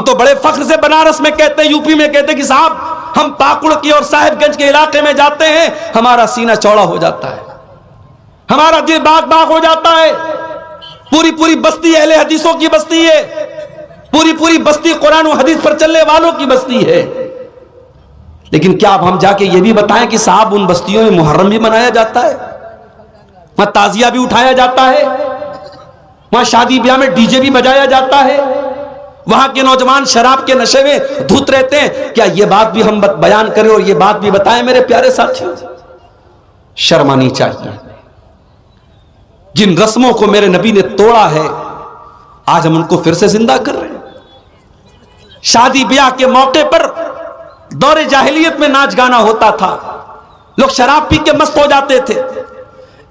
تو بڑے فخر سے بنارس میں کہتے ہیں، یو پی میں کہتے ہیں کہ صاحب ہم پاکڑ کی اور صاحب گنج کے علاقے میں جاتے ہیں، ہمارا سینہ چوڑا ہو جاتا ہے، ہمارا دل باغ باغ ہو جاتا ہے۔ پوری پوری بستی اہل حدیثوں کی بستی ہے، پوری پوری بستی قرآن و حدیث پر چلنے والوں کی بستی ہے۔ لیکن کیا اب ہم جا کے یہ بھی بتائیں کہ صاحب ان بستیوں میں محرم بھی منایا جاتا ہے، وہاں تعزیہ بھی اٹھایا جاتا ہے، وہاں شادی بیاہ میں ڈی جے بھی بجایا جاتا ہے، وہاں کے نوجوان شراب کے نشے میں دھت رہتے ہیں؟ کیا یہ بات بھی ہم بیان کریں اور یہ بات بھی بتائیں میرے پیارے ساتھیوں؟ شرم آنی چاہیے۔ جن رسموں کو میرے نبی نے توڑا ہے آج ہم ان کو پھر سے زندہ کر رہے ہیں۔ شادی بیاہ کے موقع پر دور جاہلیت میں ناچ گانا ہوتا تھا، لوگ شراب پی کے مست ہو جاتے تھے۔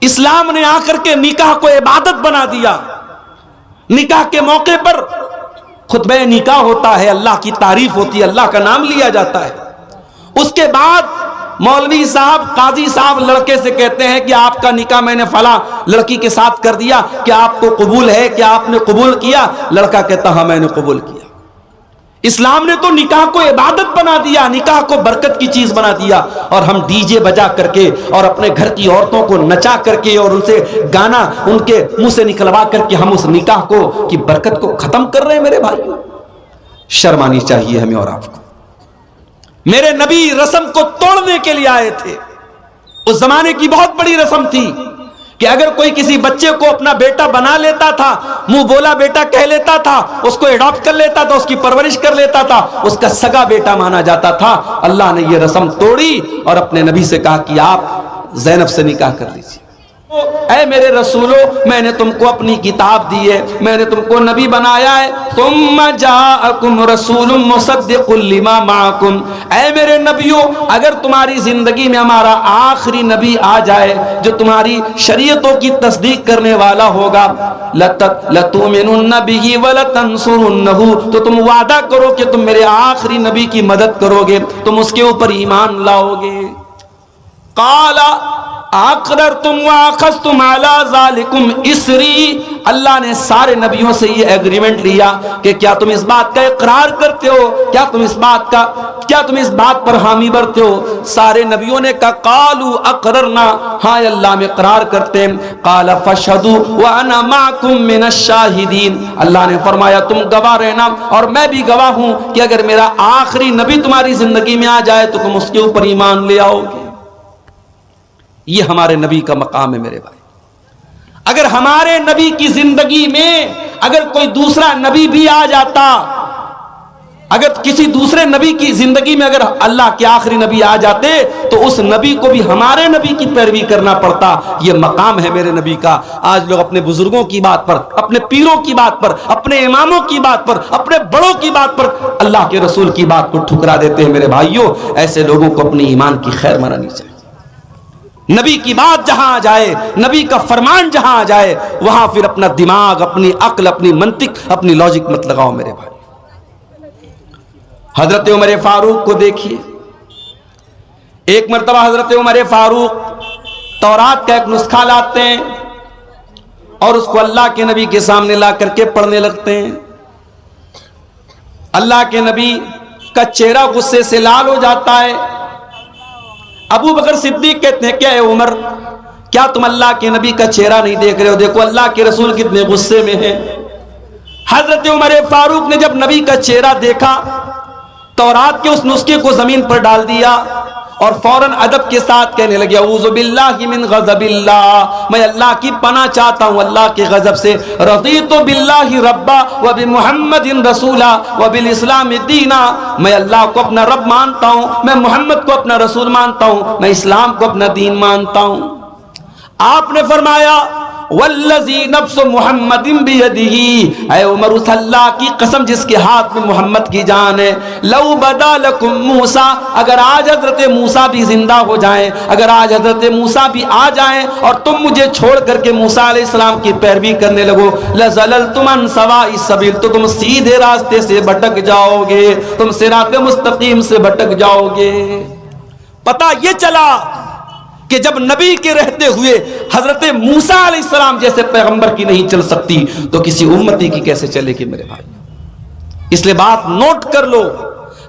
اسلام نے آ کر کے نکاح کو عبادت بنا دیا۔ نکاح کے موقع پر خطبہ نکاح ہوتا ہے، اللہ کی تعریف ہوتی ہے، اللہ کا نام لیا جاتا ہے۔ اس کے بعد مولوی صاحب، قاضی صاحب لڑکے سے کہتے ہیں کہ آپ کا نکاح میں نے فلاں لڑکی کے ساتھ کر دیا، کیا آپ کو قبول ہے؟ کیا آپ نے قبول کیا؟ لڑکا کہتا ہاں میں نے قبول کیا۔ اسلام نے تو نکاح کو عبادت بنا دیا، نکاح کو برکت کی چیز بنا دیا، اور ہم ڈی جے بجا کر کے اور اپنے گھر کی عورتوں کو نچا کر کے اور ان سے گانا ان کے منہ سے نکلوا کر کے ہم اس نکاح کو کی برکت کو ختم کر رہے ہیں۔ میرے بھائیوں، شرم آنی چاہیے ہمیں اور آپ کو۔ میرے نبی رسم کو توڑنے کے لیے آئے تھے۔ اس زمانے کی بہت بڑی رسم تھی کہ اگر کوئی کسی بچے کو اپنا بیٹا بنا لیتا تھا، منہ بولا بیٹا کہہ لیتا تھا، اس کو اڈاپٹ کر لیتا تھا، اس کی پرورش کر لیتا تھا، اس کا سگا بیٹا مانا جاتا تھا۔ اللہ نے یہ رسم توڑی اور اپنے نبی سے کہا کہ آپ زینب سے نکاح کر لیجیے۔ اے میرے رسولو، میں نے تم کو اپنی کتاب دی ہے، میں نے تم کو نبی بنایا ہے۔ ثم جاءکم رسول مصدق لما معکم، اے میرے نبیوں، اگر تمہاری زندگی میں ہمارا آخری نبی آ جائے جو تمہاری شریعتوں کی تصدیق کرنے والا ہوگا، لتؤمنن بہ ولتنصرنہ، تو تم وعدہ کرو کہ تم میرے آخری نبی کی مدد کرو گے، تم اس کے اوپر ایمان لاؤ گے۔ قال اقررتم واخذتم علی ذالکم اسری، اللہ نے سارے نبیوں سے یہ ایگریمنٹ لیا کہ کیا تم اس بات کا اقرار کرتے ہو، کیا تم اس بات پر حامی بھرتے ہو؟ سارے نبیوں نے کہا قالوا اقررنا، ہاں اللہ میں اقرار کرتے ہیں۔ قال فاشهدوا وانا معكم من الشاہدین، اللہ نے فرمایا تم گواہ رہنا اور میں بھی گواہ ہوں کہ اگر میرا آخری نبی تمہاری زندگی میں آ جائے تو تم اس کے اوپر ایمان لے آؤ گے۔ یہ ہمارے نبی کا مقام ہے میرے بھائی۔ اگر ہمارے نبی کی زندگی میں اگر کوئی دوسرا نبی بھی آ جاتا، اگر کسی دوسرے نبی کی زندگی میں اگر اللہ کے آخری نبی آ جاتے تو اس نبی کو بھی ہمارے نبی کی پیروی کرنا پڑتا۔ یہ مقام ہے میرے نبی کا۔ آج لوگ اپنے بزرگوں کی بات پر، اپنے پیروں کی بات پر، اپنے اماموں کی بات پر، اپنے بڑوں کی بات پر اللہ کے رسول کی بات کو ٹھکرا دیتے ہیں۔ میرے بھائیوں، ایسے لوگوں کو اپنی ایمان کی خیر منانی چاہیے۔ نبی کی بات جہاں آ جائے، نبی کا فرمان جہاں آ جائے، وہاں پھر اپنا دماغ، اپنی عقل، اپنی منطق، اپنی لاجک مت لگاؤ میرے بھائی۔ حضرت عمر فاروق کو دیکھیے، ایک مرتبہ حضرت عمر فاروق تورات کا ایک نسخہ لاتے ہیں اور اس کو اللہ کے نبی کے سامنے لا کر کے پڑھنے لگتے ہیں۔ اللہ کے نبی کا چہرہ غصے سے لال ہو جاتا ہے۔ ابو بکر صدیق کہتے ہیں کہ اے عمر، کیا تم اللہ کے نبی کا چہرہ نہیں دیکھ رہے ہو؟ دیکھو اللہ کے رسول کتنے غصے میں ہیں۔ حضرت عمر فاروق نے جب نبی کا چہرہ دیکھا، تورات کے اس نسخے کو زمین پر ڈال دیا اور فوراً ادب کے ساتھ کہنے لگے اعوذ باللہ من غضب اللہ، میں اللہ کی پناہ چاہتا ہوں اللہ کے غضب سے۔ رضیت باللہ ربا وبمحمد رسولا وبالاسلام دینا، میں اللہ کو اپنا رب مانتا ہوں، میں محمد کو اپنا رسول مانتا ہوں، میں اسلام کو اپنا دین مانتا ہوں۔ آپ نے فرمایا والذی نفس محمد بیدہ، اے عمر اس اللہ کی قسم جس کے ہاتھ میں محمد کی جان ہے، لو بدا لکم موسیٰ، اگر آج حضرت موسیٰ بھی زندہ ہو جائیں، اگر آج حضرت موسیٰ بھی آ جائیں اور تم مجھے چھوڑ کر کے موسیٰ علیہ السلام کی پیروی کرنے لگو، لزللتم عن سواء السبیل، تو تم سیدھے راستے سے بھٹک جاؤ گے، تم صراط مستقیم سے بھٹک جاؤ گے۔ پتہ یہ چلا کہ جب نبی کے رہتے ہوئے حضرت موسیٰ علیہ السلام جیسے پیغمبر کی نہیں چل سکتی تو کسی امتی کی کیسے چلے گی میرے بھائی؟ اس لیے بات نوٹ کر لو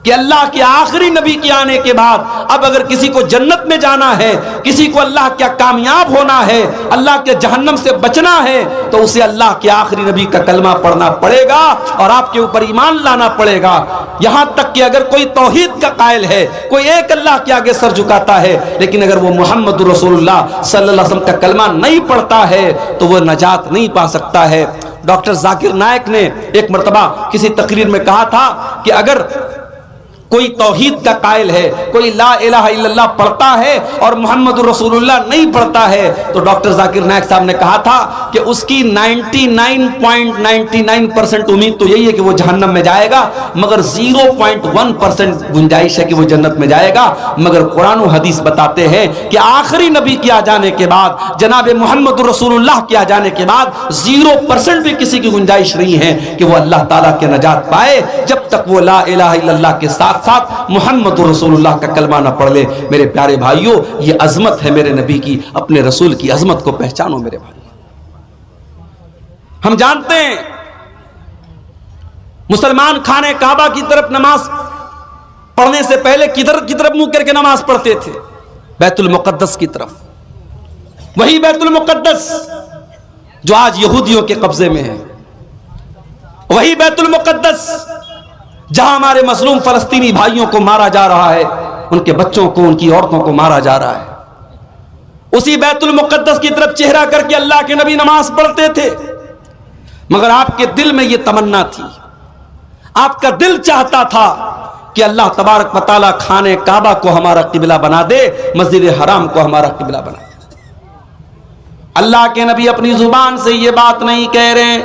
کہ اللہ کے آخری نبی کے آنے کے بعد اب اگر کسی کو جنت میں جانا ہے، کسی کو اللہ کیا کامیاب ہونا ہے، اللہ کے جہنم سے بچنا ہے، تو اسے اللہ کے آخری نبی کا کلمہ پڑھنا پڑے گا اور آپ کے اوپر ایمان لانا پڑے گا۔ یہاں تک کہ اگر کوئی توحید کا قائل ہے، کوئی ایک اللہ کے آگے سر جھکاتا ہے، لیکن اگر وہ محمد رسول اللہ صلی اللہ علیہ وسلم کا کلمہ نہیں پڑھتا ہے تو وہ نجات نہیں پا سکتا ہے۔ ڈاکٹر ذاکر نائک نے ایک مرتبہ کسی تقریر میں کہا تھا کہ اگر کوئی توحید کا قائل ہے، کوئی لا الہ الا اللہ پڑھتا ہے اور محمد رسول اللہ نہیں پڑھتا ہے، تو ڈاکٹر ذاکر نائک صاحب نے کہا تھا کہ اس کی 99.99% امید تو یہی ہے کہ وہ جہنم میں جائے گا، مگر 0.1% گنجائش ہے کہ وہ جنت میں جائے گا۔ مگر قرآن و حدیث بتاتے ہیں کہ آخری نبی کے آ جانے کے بعد، جناب محمد رسول اللہ کے آ جانے کے بعد 0% بھی کسی کی گنجائش نہیں ہے کہ وہ اللہ تعالیٰ کے نجات پائے، جب تک وہ لا الہ الا اللہ کے ساتھ محمد رسول اللہ کا کلمہ نہ پڑھ لے۔ میرے پیارے بھائیوں، یہ عظمت ہے میرے نبی کی، اپنے رسول کی عظمت کو پہچانو میرے بھائی۔ ہم جانتے ہیں مسلمان خانے کعبہ کی طرف نماز پڑھنے سے پہلے کدھر کی طرف منہ کر کے نماز پڑھتے تھے؟ بیت المقدس کی طرف۔ وہی بیت المقدس جو آج یہودیوں کے قبضے میں ہے، وہی بیت المقدس جہاں ہمارے مظلوم فلسطینی بھائیوں کو مارا جا رہا ہے، ان کے بچوں کو، ان کی عورتوں کو مارا جا رہا ہے، اسی بیت المقدس کی طرف چہرہ کر کے اللہ کے نبی نماز پڑھتے تھے۔ مگر آپ کے دل میں یہ تمنا تھی، آپ کا دل چاہتا تھا کہ اللہ تبارک و تعالیٰ خانے کعبہ کو ہمارا قبلہ بنا دے، مسجد حرام کو ہمارا قبلہ بنا دے۔ اللہ کے نبی اپنی زبان سے یہ بات نہیں کہہ رہے،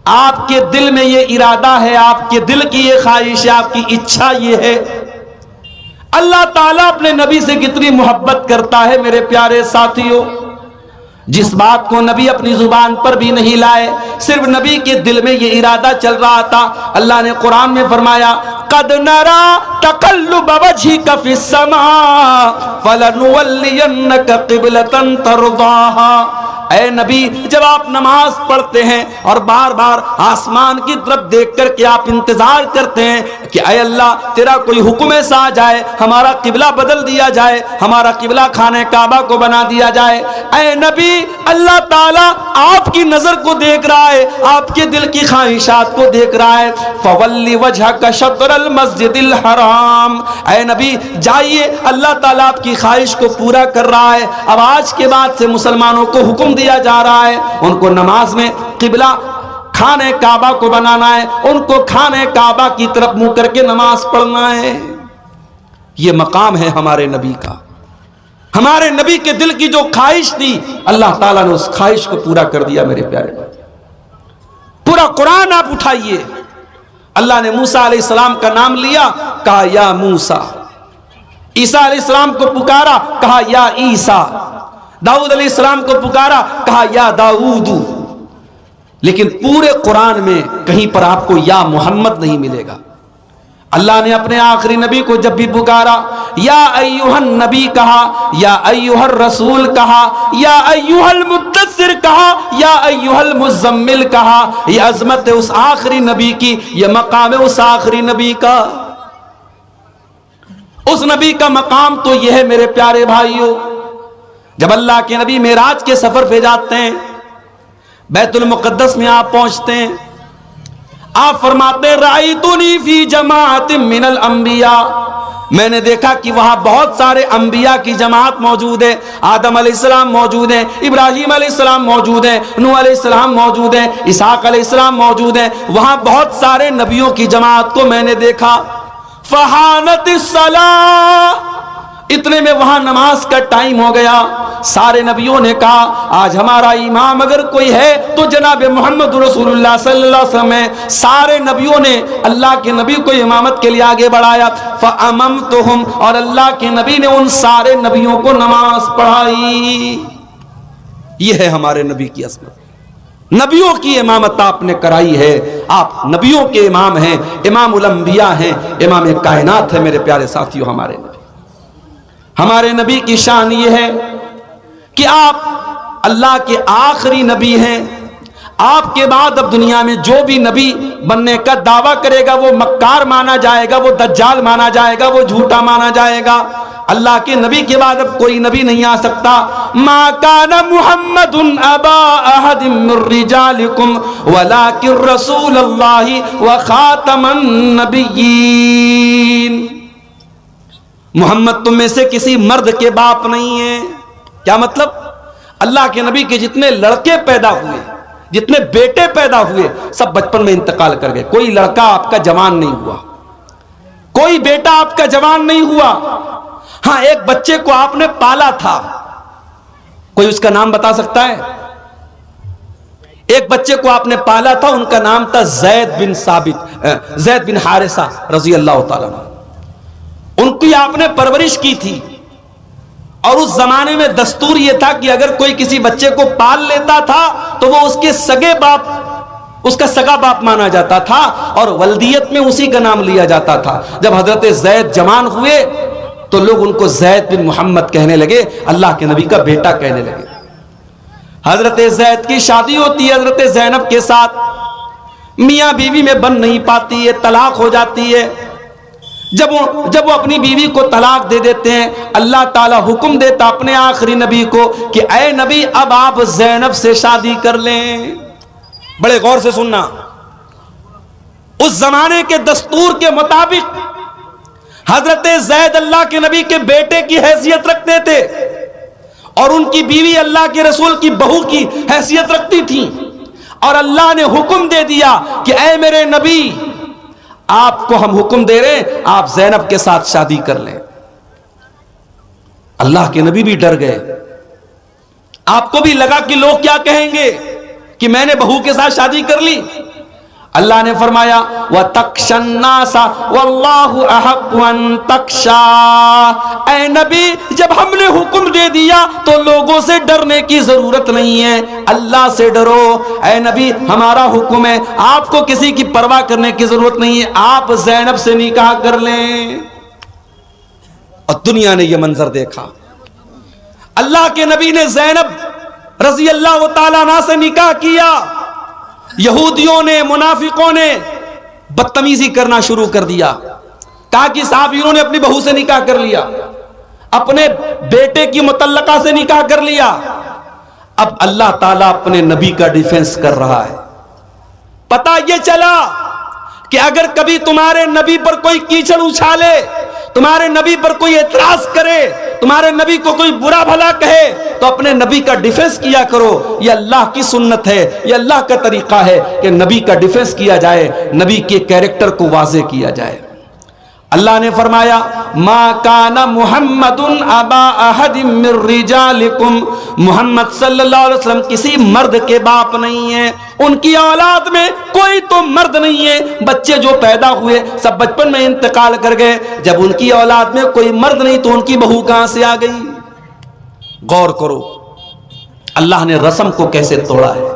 آپ کے دل میں یہ ارادہ ہے، آپ کے دل کی یہ خواہش ہے، آپ کی اچھا یہ ہے۔ اللہ تعالیٰ اپنے نبی سے کتنی محبت کرتا ہے میرے پیارے ساتھیوں، جس بات کو نبی اپنی زبان پر بھی نہیں لائے، صرف نبی کے دل میں یہ ارادہ چل رہا تھا۔ اللہ نے قرآن میں فرمایا قَدْ نَرَا تَقَلُّبَ وَجْهِكَ فِي السَّمَاءِ فَلَنُوَلِّيَنَّكَ قِبْلَةً تَرْضَاهَا۔ اے نبی، جب آپ نماز پڑھتے ہیں اور بار بار آسمان کی طرف دیکھ کر کے آپ انتظار کرتے ہیں کہ اے اللہ تیرا کوئی حکم ایسا آ جائے، ہمارا قبلہ بدل دیا جائے، ہمارا قبلہ خانے کعبہ کو بنا دیا جائے، اے نبی اللہ تعالیٰ آپ کی نظر کو دیکھ رہا ہے، آپ کے دل کی خواہشات کو دیکھ رہا ہے۔ فَوَلِّ وَجْهَكَ شَطْرَ الْمَسْجِدِ الْحَرَامِ، اے نبی جائیے، اللہ تعالیٰ آپ کی خواہش کو پورا کر رہا ہے۔ اب آج کے بعد سے مسلمانوں کو حکم دیا جا رہا ہے، ان کو نماز میں قبلہ خانے کعبہ کو بنانا ہے، ان کو خانے کعبہ کی طرف منہ کر کے نماز پڑھنا ہے۔ یہ مقام ہے ہمارے نبی کا، ہمارے نبی کے دل کی جو خواہش تھی اللہ تعالیٰ نے اس خواہش کو پورا کر دیا میرے پیارے بھائی۔ پورا قرآن آپ اٹھائیے، اللہ نے موسیٰ علیہ السلام کا نام لیا، کہا یا موسیٰ، عیسیٰ علیہ السلام کو پکارا، کہا یا عیسیٰ، داؤد علیہ السلام کو پکارا، کہا یا داؤد۔ لیکن پورے قرآن میں کہیں پر آپ کو یا محمد نہیں ملے گا۔ اللہ نے اپنے آخری نبی کو جب بھی پکارا یا ایوہ النبی کہا، یا ایوہ الرسول کہا، یا ایوہ المدثر کہا، یا ایوہ المزمل کہا۔ یہ عظمت ہے اس آخری نبی کی، یہ مقام ہے اس آخری نبی کا۔ اس نبی کا مقام تو یہ ہے میرے پیارے بھائیوں، جب اللہ کے نبی معراج کے سفر پہ جاتے ہیں، بیت المقدس میں آپ پہنچتے ہیں، آپ فرماتے ہیں رأیتنی فی جماعت من الانبیاء، میں نے دیکھا کہ وہاں بہت سارے انبیاء کی جماعت موجود ہے، آدم علیہ السلام موجود ہیں، ابراہیم علیہ السلام موجود ہیں، نوح علیہ السلام موجود ہیں، اسحاق علیہ السلام موجود ہیں، وہاں بہت سارے نبیوں کی جماعت کو میں نے دیکھا۔ فحانت الصلاۃ، اتنے میں وہاں نماز کا ٹائم ہو گیا۔ سارے نبیوں نے کہا آج ہمارا امام اگر کوئی ہے تو جناب محمد رسول اللہ صلی اللہ علیہ وسلم ہے۔ سارے نبیوں نے اللہ کے نبی کو امامت کے لیے آگے بڑھایا۔ فَأَمَمْتُهُمْ، اور اللہ کے نبی نے ان سارے نبیوں کو نماز پڑھائی۔ یہ ہے ہمارے نبی کی عظمت، نبیوں کی امامت آپ نے کرائی ہے۔ آپ نبیوں کے امام ہیں، امام الانبیاء ہیں، امام کائنات ہے میرے پیارے ساتھیوں۔ ہمارے نبی کی شان یہ ہے کہ آپ اللہ کے آخری نبی ہیں، آپ کے بعد اب دنیا میں جو بھی نبی بننے کا دعویٰ کرے گا وہ مکار مانا جائے گا، وہ دجال مانا جائے گا، وہ جھوٹا مانا جائے گا۔ اللہ کے نبی کے بعد اب کوئی نبی نہیں آ سکتا۔ ما کان محمد ابا احد من رجالکم ولکن رسول اللہ وخاتم النبیین۔ محمد تم میں سے کسی مرد کے باپ نہیں ہے۔ کیا مطلب؟ اللہ کے نبی کے جتنے لڑکے پیدا ہوئے، جتنے بیٹے پیدا ہوئے، سب بچپن میں انتقال کر گئے۔ کوئی لڑکا آپ کا جوان نہیں ہوا، کوئی بیٹا آپ کا جوان نہیں ہوا۔ ہاں، ایک بچے کو آپ نے پالا تھا، کوئی اس کا نام بتا سکتا ہے؟ ایک بچے کو آپ نے پالا تھا، ان کا نام تھا زید بن حارثہ رضی اللہ تعالیٰ عنہ۔ ان کی آپ نے پرورش کی تھی، اور اس زمانے میں دستور یہ تھا کہ اگر کوئی کسی بچے کو پال لیتا تھا تو وہ اس کے سگے باپ، اس کا سگا باپ مانا جاتا تھا، اور ولدیت میں اسی کا نام لیا جاتا تھا۔ جب حضرت زید جوان ہوئے تو لوگ ان کو زید بن محمد کہنے لگے، اللہ کے نبی کا بیٹا کہنے لگے۔ حضرت زید کی شادی ہوتی ہے حضرت زینب کے ساتھ، میاں بیوی میں بن نہیں پاتی ہے، طلاق ہو جاتی ہے۔ جب وہ اپنی بیوی کو طلاق دے دیتے ہیں، اللہ تعالیٰ حکم دیتا اپنے آخری نبی کو کہ اے نبی اب آپ زینب سے شادی کر لیں۔ بڑے غور سے سننا، اس زمانے کے دستور کے مطابق حضرت زید اللہ کے نبی کے بیٹے کی حیثیت رکھتے تھے، اور ان کی بیوی اللہ کے رسول کی بہو کی حیثیت رکھتی تھی، اور اللہ نے حکم دے دیا کہ اے میرے نبی آپ کو ہم حکم دے رہے ہیں آپ زینب کے ساتھ شادی کر لیں۔ اللہ کے نبی بھی ڈر گئے، آپ کو بھی لگا کہ لوگ کیا کہیں گے کہ میں نے بہو کے ساتھ شادی کر لی۔ اللہ نے فرمایا وَتَخْشَى النَّاسَ وَاللَّهُ أَحَقُّ أَن تَخْشَىٰ۔ اے نبی جب ہم نے حکم دے دیا تو لوگوں سے ڈرنے کی ضرورت نہیں ہے، اللہ سے ڈرو۔ اے نبی ہمارا حکم ہے، آپ کو کسی کی پرواہ کرنے کی ضرورت نہیں ہے، آپ زینب سے نکاح کر لیں۔ اور دنیا نے یہ منظر دیکھا، اللہ کے نبی نے زینب رضی اللہ تعالیٰ عنہ سے نکاح کیا، یہودیوں نے، منافقوں نے بدتمیزی کرنا شروع کر دیا، کہا کہ صاحب انہوں نے اپنی بہو سے نکاح کر لیا، اپنے بیٹے کی مطلقہ سے نکاح کر لیا۔ اب اللہ تعالیٰ اپنے نبی کا ڈیفنس کر رہا ہے۔ پتہ یہ چلا کہ اگر کبھی تمہارے نبی پر کوئی کیچڑ اچھالے، تمہارے نبی پر کوئی اعتراض کرے، تمہارے نبی کو کوئی برا بھلا کہے، تو اپنے نبی کا ڈیفنس کیا کرو۔ یہ اللہ کی سنت ہے، یہ اللہ کا طریقہ ہے کہ نبی کا ڈیفنس کیا جائے، نبی کے کیریکٹر کو واضح کیا جائے۔ اللہ نے فرمایا ما کان محمد ابا احد من رجالکم، محمد صلی اللہ علیہ وسلم کسی مرد کے باپ نہیں ہیں، ان کی اولاد میں کوئی تو مرد نہیں ہے۔ بچے جو پیدا ہوئے سب بچپن میں انتقال کر گئے، جب ان کی اولاد میں کوئی مرد نہیں تو ان کی بہو کہاں سے آ گئی؟ غور کرو اللہ نے رسم کو کیسے توڑا ہے۔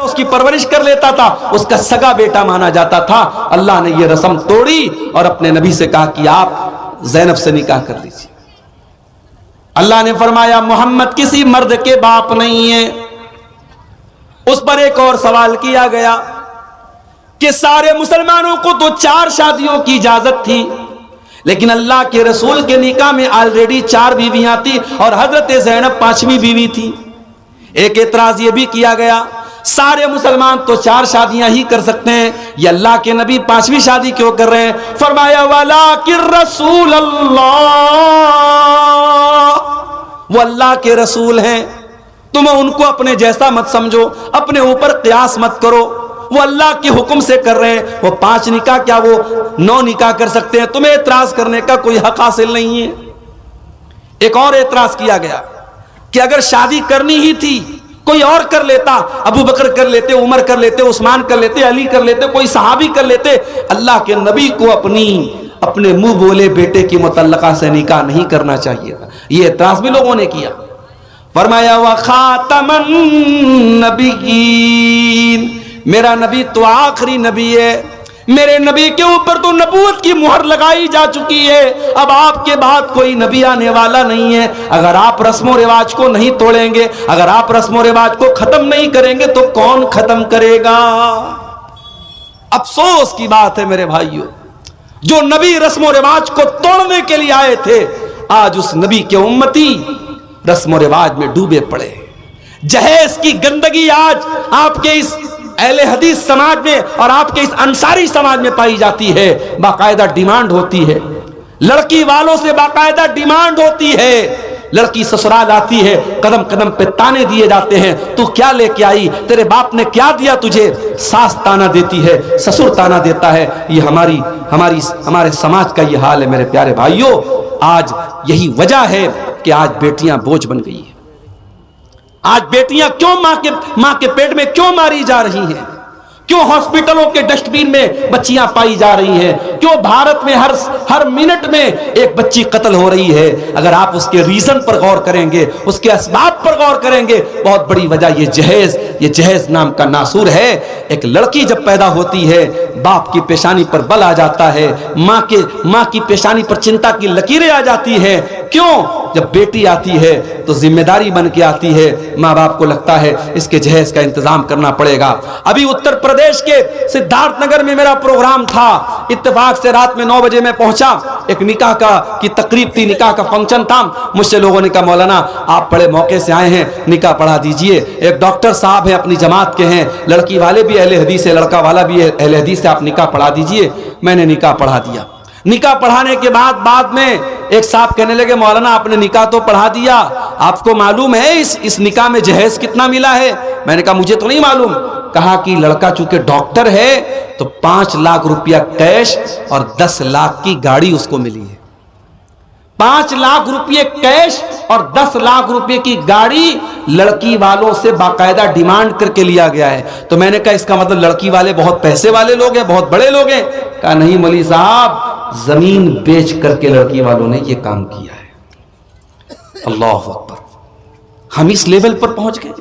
اس کی پرورش کر لیتا تھا، اس کا سگا بیٹا مانا جاتا تھا، اللہ نے یہ رسم توڑی اور اپنے نبی سے کہا کہ آپ زینب سے نکاح کر لیجیے۔ اللہ نے فرمایا محمد کسی مرد کے باپ نہیں ہے۔ اس پر ایک اور سوال کیا گیا کہ سارے مسلمانوں کو تو 4 شادیوں کی اجازت تھی، لیکن اللہ کے رسول کے نکاح میں آلریڈی 4 بیویاں تھی اور حضرت زینب 5ویں بیوی تھی۔ ایک اعتراض یہ بھی کیا گیا سارے مسلمان تو 4 شادیاں ہی کر سکتے ہیں، یہ اللہ کے نبی 5ویں شادی کیوں کر رہے ہیں؟ فرمایا وَلَٰكِن رَّسُولَ اللَّهِ، وہ اللہ کے رسول ہیں، تم ان کو اپنے جیسا مت سمجھو، اپنے اوپر قیاس مت کرو، وہ اللہ کے حکم سے کر رہے ہیں۔ وہ 5 نکاح کیا وہ 9 نکاح کر سکتے ہیں، تمہیں اعتراض کرنے کا کوئی حق حاصل نہیں ہے۔ ایک اور اعتراض کیا گیا کہ اگر شادی کرنی ہی تھی کوئی اور کر لیتا، ابو بکر کر لیتے، عمر کر لیتے، عثمان کر لیتے، علی کر لیتے، کوئی صحابی کر لیتے، اللہ کے نبی کو اپنے منہ بولے بیٹے کی مطلقہ سے نکاح نہیں کرنا چاہیے تھا۔ یہ اعتراض بھی لوگوں نے کیا۔ فرمایا وَخَاتَمَ النَّبِيِّينَ، میرا نبی تو آخری نبی ہے، میرے نبی کے اوپر تو نبوت کی مہر لگائی جا چکی ہے، اب آپ کے بعد کوئی نبی آنے والا نہیں ہے۔ اگر آپ رسم و رواج کو نہیں توڑیں گے، اگر آپ رسم و رواج کو ختم نہیں کریں گے تو کون ختم کرے گا؟ افسوس کی بات ہے میرے بھائیوں، جو نبی رسم و رواج کو توڑنے کے لیے آئے تھے، آج اس نبی کے امتی رسم و رواج میں ڈوبے پڑے۔ جہیز کی گندگی آج آپ کے اس اہل حدیث سماج میں اور آپ کے اس انصاری سماج میں پائی جاتی ہے۔ باقاعدہ ڈیمانڈ ہوتی ہے، لڑکی والوں سے باقاعدہ ڈیمانڈ ہوتی ہے۔ لڑکی سسرال آتی ہے، قدم قدم پہ تانے دیے جاتے ہیں، تو کیا لے کے آئی، تیرے باپ نے کیا دیا تجھے؟ ساس تانا دیتی ہے، سسر تانا دیتا ہے۔ یہ ہمارے سماج کا یہ حال ہے میرے پیارے بھائیوں۔ آج یہی وجہ ہے کہ آج بیٹیاں بوجھ بن گئی ہیں۔ آج بیٹیاں کیوں ماں کے پیٹ میں کیوں ماری جا رہی ہیں؟ کیوں ہاسپٹلوں کے ڈسٹ بین میں بچیاں پائی جا رہی ہیں؟ کیوں بھارت میں ہر منٹ میں ایک بچی قتل ہو رہی ہے؟ اگر آپ اس کے ریزن پر غور کریں گے، اس کے اسباب پر غور کریں گے، بہت بڑی وجہ یہ جہیز نام کا ناسور ہے۔ ایک لڑکی جب پیدا ہوتی ہے، باپ کی پیشانی پر بل آ جاتا ہے، ماں کی پیشانی پر چنتا کی لکیریں آ جاتی ہیں۔ کیوں؟ جب بیٹی آتی ہے تو ذمہ داری بن کے آتی ہے، ماں باپ کو لگتا ہے اس کے جہیز کا انتظام کرنا پڑے گا۔ ابھی اتر پردیش کے سدھارتھ نگر میں میرا پروگرام تھا، اتفاق سے رات میں 9 بجے میں پہنچا، ایک نکاح کی تقریب تھی، نکاح کا فنکشن تھا۔ مجھ سے لوگوں نے کہا مولانا آپ بڑے موقع سے آئے ہیں، نکاح پڑھا دیجئے۔ ایک ڈاکٹر صاحب ہیں، اپنی جماعت کے ہیں، لڑکی والے بھی اہل حدیث ہے، لڑکا والا بھی اہل حدیث ہے، آپ نکاح پڑھا دیجئے۔ میں نے نکاح پڑھا دیا۔ نکاح پڑھانے کے بعد میں ایک صاحب کہنے لگے مولانا آپ نے نکاح تو پڑھا دیا، آپ کو معلوم ہے اس نکاح میں جہیز کتنا ملا ہے؟ میں نے کہا مجھے تو نہیں معلوم۔ کہا کہ لڑکا چونکہ ڈاکٹر ہے تو 5 لاکھ روپیہ کیش اور 10 لاکھ کی گاڑی اس کو ملی ہے۔ 5 لاکھ روپے کیش اور 10 لاکھ روپے کی گاڑی لڑکی والوں سے باقاعدہ ڈیمانڈ کر کے لیا گیا ہے۔ تو میں نے کہا اس کا مطلب لڑکی والے بہت پیسے والے لوگ ہیں، بہت بڑے لوگ ہیں؟ کہا نہیں مولوی صاحب، زمین بیچ کر کے لڑکی والوں نے یہ کام کیا ہے۔ اللہ اکبر، ہم اس لیول پر پہنچ گئے۔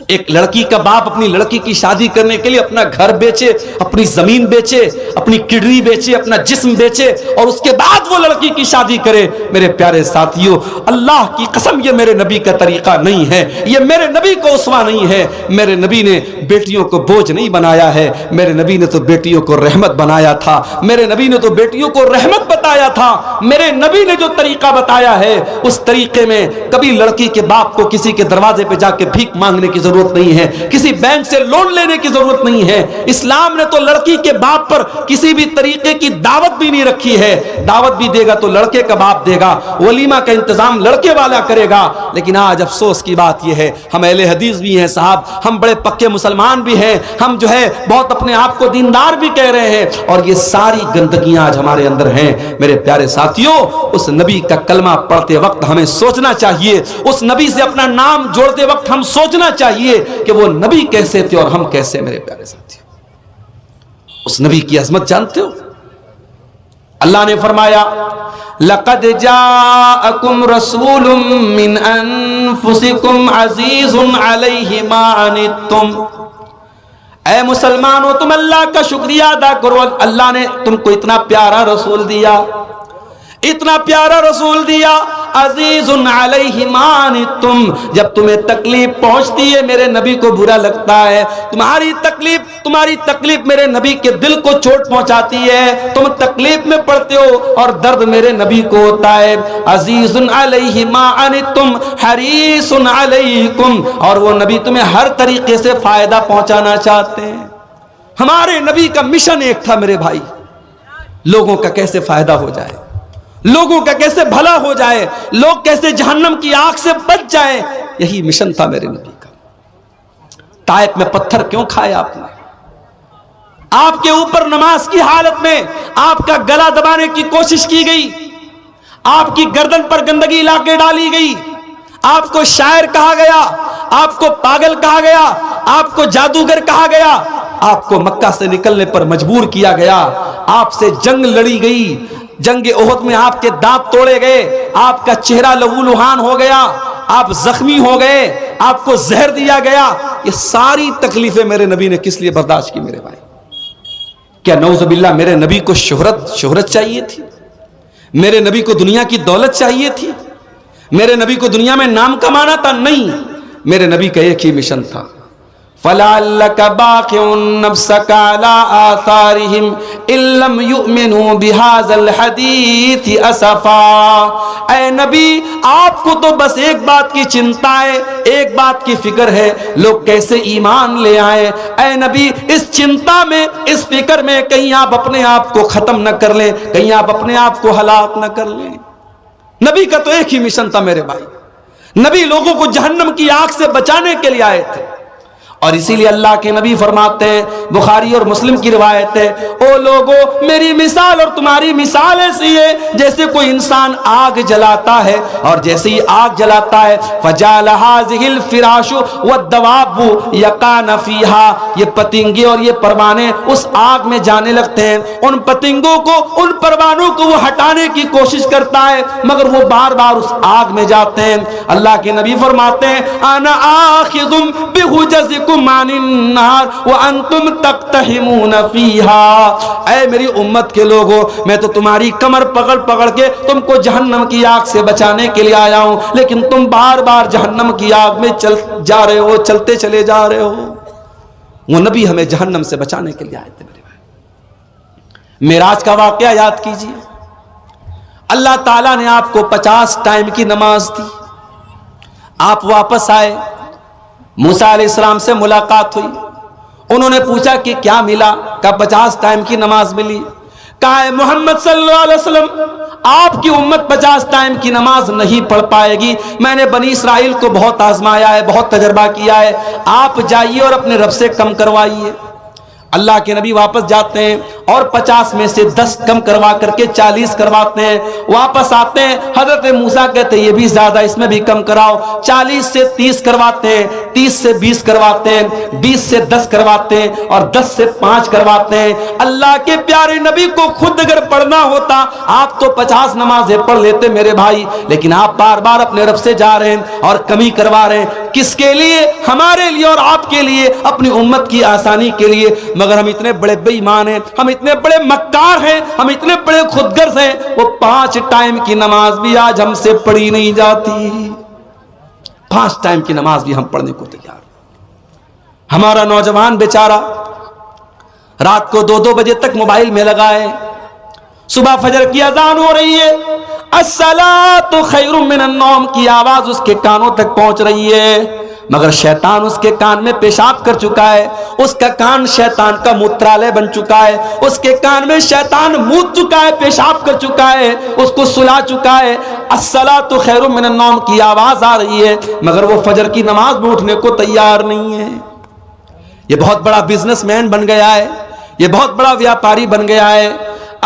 ایک لڑکی کا باپ اپنی لڑکی کی شادی کرنے کے لیے اپنا گھر بیچے، اپنی زمین بیچے، اپنی کڈنی بیچے، اپنا جسم بیچے، اور اس کے بعد وہ لڑکی کی شادی کرے۔ میرے پیارے ساتھیوں، اللہ کی قسم یہ میرے نبی کا طریقہ نہیں ہے، یہ میرے نبی کو اسوہ نہیں ہے۔ میرے نبی نے بیٹیوں کو بوجھ نہیں بنایا ہے، میرے نبی نے تو بیٹیوں کو رحمت بنایا تھا، میرے نبی نے تو بیٹیوں کو رحمت بتایا تھا۔ میرے نبی نے جو طریقہ بتایا ہے اس طریقے میں کبھی لڑکی کے باپ کو کسی کے دروازے پہ جا کے بھیک مانگنے کی ضرورت نہیں ہے، کسی بینک سے لون لینے کی ضرورت نہیں ہے۔ اسلام نے تو لڑکی کے باپ پر کسی بھی طریقے کی دعوت بھی نہیں رکھی ہے۔ دعوت بھی دے گا تو لڑکے کا باپ دے گا، ولیمہ کا انتظام لڑکے والا کرے گا۔ لیکن آج افسوس کی بات یہ ہے، ہم اہل حدیث بھی ہیں صاحب، ہم بڑے پکے مسلمان بھی ہیں، ہم جو ہے بہت اپنے آپ کو دیندار بھی کہہ رہے ہیں، اور یہ ساری گندگیاں آج ہمارے اندر ہیں۔ میرے پیارے ساتھیوں، اس نبی کا کلمہ پڑھتے وقت ہمیں سوچنا چاہیے، اس نبی سے اپنا نام جوڑتے وقت ہم سوچنا چاہیے کہ وہ نبی کیسے تھے اور ہم کیسے۔ میرے پیارے ساتھیوں، اس نبی کی عظمت جانتے ہو؟ اللہ نے فرمایا لَقَدْ جَاءَكُمْ رَسُولٌ مِّنْ أَنفُسِكُمْ عَزِيزٌ عَلَيْهِ مَا عَنِتُّمْ۔ اے مسلمانوں، تم اللہ کا شکریہ ادا کرو، اللہ نے تم کو اتنا پیارا رسول دیا، اتنا پیارا رسول دیا، عزیز علیہ ما عنتم۔ جب تمہیں تکلیف پہنچتی ہے میرے نبی کو برا لگتا ہے، تمہاری تکلیف میرے نبی کے دل کو چوٹ پہنچاتی ہے، تم تکلیف میں پڑتے ہو اور درد میرے نبی کو ہوتا ہے۔ عزیز علیہ ما عنتم حریص علیکم، اور وہ نبی تمہیں ہر طریقے سے فائدہ پہنچانا چاہتے ہیں۔ ہمارے نبی کا مشن ایک تھا میرے بھائی، لوگوں کا کیسے فائدہ ہو جائے، لوگوں کا کیسے بھلا ہو جائے، لوگ کیسے جہنم کی آگ سے بچ جائیں، یہی مشن تھا میرے نبی کا۔ طائف میں پتھر کیوں کھائے آپ نے؟ آپ کے اوپر نماز کی حالت میں آپ کا گلا دبانے کی کوشش کی گئی، آپ کی گردن پر گندگی لا کے ڈالی گئی، آپ کو شاعر کہا گیا، آپ کو پاگل کہا گیا، آپ کو جادوگر کہا گیا، آپ کو مکہ سے نکلنے پر مجبور کیا گیا، آپ سے جنگ لڑی گئی، جنگ احد میں آپ کے دانت توڑے گئے، آپ کا چہرہ لہو لہان ہو گیا، آپ زخمی ہو گئے، آپ کو زہر دیا گیا۔ یہ ساری تکلیفیں میرے نبی نے کس لیے برداشت کی میرے بھائی؟ کیا نعوذ باللہ میرے نبی کو شہرت چاہیے تھی؟ میرے نبی کو دنیا کی دولت چاہیے تھی؟ میرے نبی کو دنیا میں نام کمانا تھا؟ نہیں، میرے نبی کا ایک ہی مشن تھا، فَلَعَلَّكَ بَاخِعٌ نَفْسَكَ عَلَىٰ آثَارِهِمْ إِن لَّمْ يُؤْمِنُوا بِهَٰذَا الْحَدِيثِ أَسَفًا۔ اے نبی، آپ کو تو بس ایک بات کی چنتا ہے، ایک بات کی فکر ہے، لوگ کیسے ایمان لے آئے۔ اے نبی، اس چنتا میں، اس فکر میں کہیں آپ اپنے آپ کو ختم نہ کر لیں، کہیں آپ اپنے آپ کو ہلاک نہ کر لیں۔ نبی کا تو ایک ہی مشن تھا میرے بھائی، نبی لوگوں کو جہنم کی آگ سے بچانے کے لیے آئے تھے، اور اسی لیے اللہ کے نبی فرماتے ہیں، بخاری اور مسلم کی روایت ہے، او لوگو، میری مثال اور تمہاری مثال ایسی ہے جیسے کوئی انسان آگ جلاتا ہے، اور جیسے ہی آگ جلاتا ہے، فَجَعَلَ هَٰذِهِ الْفِرَاشُ وَالدَّوَابُ يَقَعْنَ فِيهَا، یہ پتنگے اور یہ پروانے اس آگ میں جانے لگتے ہیں، ان پتنگوں کو، ان پروانوں کو وہ ہٹانے کی کوشش کرتا ہے، مگر وہ بار بار اس آگ میں جاتے ہیں۔ اللہ کے نبی فرماتے ہیں، أَنَا آخِذٌ بِحُجَزِكُمْ عن النار وانتم تقتحمون فيها۔ اے میری امت کے لوگوں، میں تو تمہاری کمر پکڑ پکڑ کے تم کو جہنم کی آگ سے بچانے کے لیے آیا ہوں، لیکن تم بار بار جہنم کی آگ میں جا رہے ہو، چلتے چلے جا رہے ہو۔ وہ نبی ہمیں جہنم سے بچانے کے لیے آئے تھے میرے بھائی۔ معراج کا واقعہ یاد کیجئے، اللہ تعالیٰ نے آپ کو 50 ٹائم کی نماز دی، آپ واپس آئے، موسیٰ علیہ السلام سے ملاقات ہوئی، انہوں نے پوچھا کہ کیا ملا؟ کہا 50 ٹائم کی نماز ملی۔ کہا محمد صلی اللہ علیہ وسلم، آپ کی امت 50 ٹائم کی نماز نہیں پڑھ پائے گی، میں نے بنی اسرائیل کو بہت آزمایا ہے، بہت تجربہ کیا ہے، آپ جائیے اور اپنے رب سے کم کروائیے۔ اللہ کے نبی واپس جاتے ہیں اور 50 میں سے 10 کم کروا کر کے 40 کرواتے ہیں، واپس آتے ہیں، حضرت موسیٰ کہتے ہیں یہ بھی زیادہ، اس میں بھی کم کراؤ، 40 سے 30 کرواتے ہیں، 30 سے 20 کرواتے ہیں، 20 سے 10 کرواتے ہیں، اور 10 سے 5 کرواتے ہیں۔ اللہ کے پیارے نبی کو خود اگر پڑھنا ہوتا، آپ تو 50 نمازیں پڑھ لیتے میرے بھائی، لیکن آپ بار بار اپنے رب سے جا رہے ہیں اور کمی کروا رہے ہیں، کس کے لیے؟ ہمارے لیے اور آپ کے لیے، اپنی امت کی آسانی کے لیے۔ مگر ہم اتنے بڑے بے ایمان ہیں، ہم اتنے بڑے مکار ہیں، ہم اتنے بڑے خودگرز ہیں، وہ 5 ٹائم کی نماز بھی آج ہم سے پڑھی نہیں جاتی، 5 ٹائم کی نماز بھی ہم پڑھنے کو تیار۔ ہمارا نوجوان بیچارہ رات کو 2 بجے تک موبائل میں لگا ہے، صبح فجر کی اذان ہو رہی ہے، الصلاۃ خیر من النوم کی آواز اس کے کانوں تک پہنچ رہی ہے، مگر شیطان اس کے کان میں پیشاب کر چکا ہے، اس کا کان شیطان کا موترالے بن چکا ہے، اس کے کان میں شیطان موت چکا ہے، پیشاب کر چکا ہے، اس کو سلا چکا ہے، الصلاۃ خیر من النوم کی آواز آ رہی ہے، مگر وہ فجر کی نماز میں اٹھنے کو تیار نہیں ہے۔ یہ بہت بڑا بزنس مین بن گیا ہے، یہ بہت بڑا ویاپاری بن گیا ہے،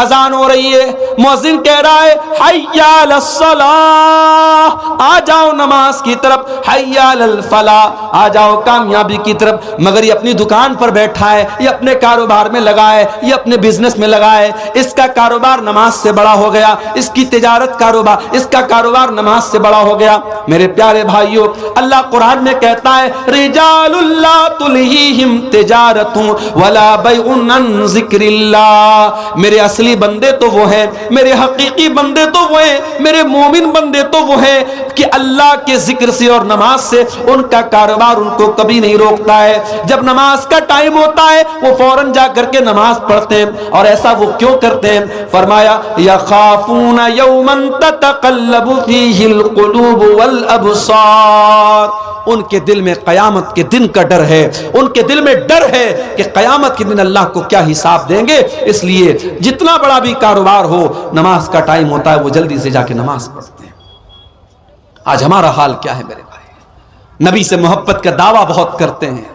اذان ہو رہی ہے، مؤذن کہہ رہا ہے حی علی الصلاۃ، آ جاؤ نماز کی طرف، حی علی الفلاح، آ جاؤ کامیابی کی طرف، مگر یہ اپنی دکان پر بیٹھا ہے، یہ اپنے کاروبار میں لگا ہے، یہ اپنے بزنس میں لگا ہے، اس کا کاروبار نماز سے بڑا ہو گیا، اس کی تجارت کاروبار، اس کا کاروبار نماز سے بڑا ہو گیا۔ میرے پیارے بھائیوں، اللہ قرآن میں کہتا ہے رجال لا تلہیہم تجارت ولا بیع عن ذکر اللہ، میرے اصلی بندے تو وہ ہیں، میرے حقیقی بندے تو وہ ہیں، میرے مومن بندے تو وہ ہیں کہ اللہ کے ذکر سے اور نماز سے ان کا کاروبار ان کو کبھی نہیں روکتا ہے۔ جب نماز کا ٹائم ہوتا ہے وہ فوراً جا کر کے نماز پڑھتے ہیں، اور ایسا وہ کیوں کرتے ہیں؟ فرمایا یخافون یوما تتقلب فیہ القلوب والابصار، ان کے دل میں قیامت کے دن کا ڈر ہے، ان کے دل میں ڈر ہے کہ قیامت کے دن اللہ کو کیا حساب دیں گے، اس لیے جتنا بڑا بھی کاروبار ہو، نماز کا ٹائم ہوتا ہے وہ جلدی سے جا کے نماز پڑھتے ہیں۔ آج ہمارا حال کیا ہے میرے بھائی؟ نبی سے محبت کا دعویٰ بہت کرتے ہیں،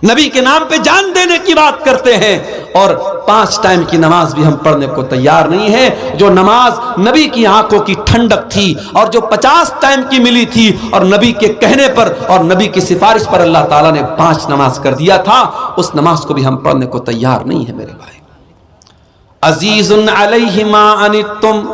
نبی کے نام پہ جان دینے کی بات کرتے ہیں، اور 5 ٹائم کی نماز بھی ہم پڑھنے کو تیار نہیں ہیں۔ جو نماز نبی کی آنکھوں کی ٹھنڈک تھی اور جو 50 ٹائم کی ملی تھی، اور نبی کے کہنے پر اور نبی کی سفارش پر اللہ تعالیٰ نے 5 نماز کر دیا تھا، اس نماز کو بھی ہم پڑھنے کو تیار نہیں ہے میرے بھائی۔ عزیز علیہ ما عنتم،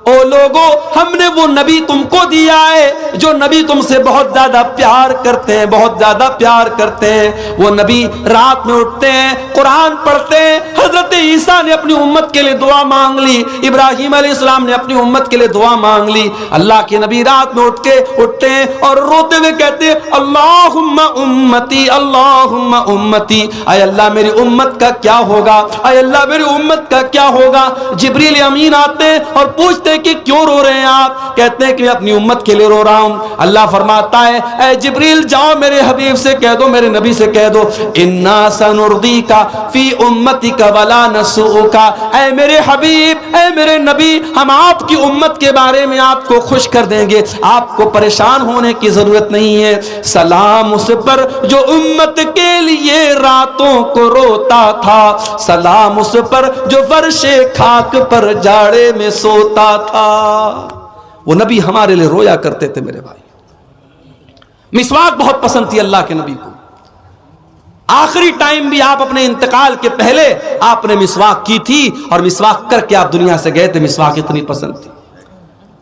او لوگو ہم نے وہ نبی تم کو دیا ہے جو نبی تم سے بہت زیادہ پیار کرتے ہیں، بہت زیادہ پیار کرتے ہیں۔ وہ نبی رات میں اٹھتے ہیں، قرآن پڑھتے ہیں۔ حضرت عیسیٰ نے اپنی امت کے لیے دعا مانگ لی، ابراہیم علیہ السلام نے اپنی امت کے لیے دعا مانگ لی۔ اللہ کے نبی رات میں اٹھتے ہیں اور روتے ہوئے کہتے ہیں اللہم امتی اللہم امتی، اے اللہ میری امت کا کیا ہوگا، اے اللہ میری امت کا کیا ہوگا۔ جبریل امین آتے ہیں اور پوچھتے ہیں کہ کیوں رو رہے ہیں آپ؟ کہتے ہیں کہ میں اپنی امت کے لیے رو رہا ہوں۔ اللہ فرماتا ہے اے جبریل جاؤ میرے حبیب سے کہہ دو، میرے نبی سے کہہ دو انا سنردیک فی امتک ولا نسوک، اے میرے حبیب اے میرے نبی ہم آپ کی امت کے بارے میں آپ کو خوش کر دیں گے، آپ کو پریشان ہونے کی ضرورت نہیں ہے۔ سلام اس پر جو امت کے لیے راتوں کو روتا تھا، سلام اس پر جو فرش خاک پر جاڑے میں سوتا تھا۔ وہ نبی ہمارے لیے رویا کرتے تھے میرے بھائی۔ مسواک بہت پسند تھی اللہ کے نبی کو۔ آخری ٹائم بھی آپ اپنے انتقال کے پہلے آپ نے مسواک کی تھی اور مسواک کر کے آپ دنیا سے گئے تھے، مسواک اتنی پسند تھی۔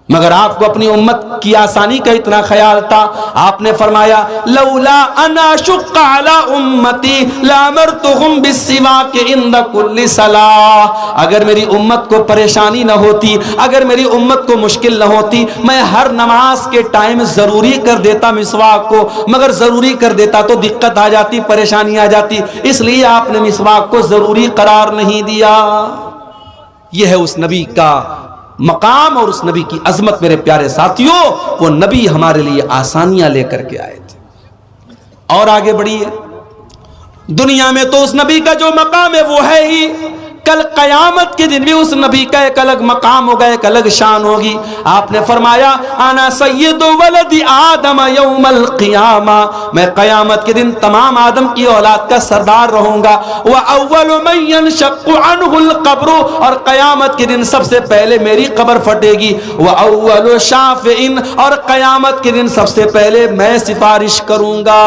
مگر آپ کو اپنی امت کی آسانی کا اتنا خیال تھا، آپ نے فرمایا لولا انا شق علی امتی لامرتهم بالسواک عند کل صلاۃ، اگر میری امت کو پریشانی نہ ہوتی، اگر میری امت کو مشکل نہ ہوتی، میں ہر نماز کے ٹائم ضروری کر دیتا مسواک کو، مگر ضروری کر دیتا تو دقت آ جاتی، پریشانی آ جاتی، اس لیے آپ نے مسواک کو ضروری قرار نہیں دیا۔ یہ ہے اس نبی کا مقام اور اس نبی کی عظمت میرے پیارے ساتھیوں۔ وہ نبی ہمارے لیے آسانیاں لے کر کے آئے تھے۔ اور آگے بڑھیے، دنیا میں تو اس نبی کا جو مقام ہے وہ ہے ہی، کل قیامت کے دن بھی اس نبی کا ایک الگ مقام ہوگا، ایک الگ شان ہوگی۔ آپ نے فرمایا انا سید ولد آدم یوم القیامہ، میں قیامت کے دن تمام آدم کی اولاد کا سردار رہوں گا۔ واول من ينشق عنه القبر، اور قیامت کے دن سب سے پہلے میری قبر پھٹے گی۔ واول شافع، اور قیامت کے دن سب سے پہلے میں سفارش کروں گا۔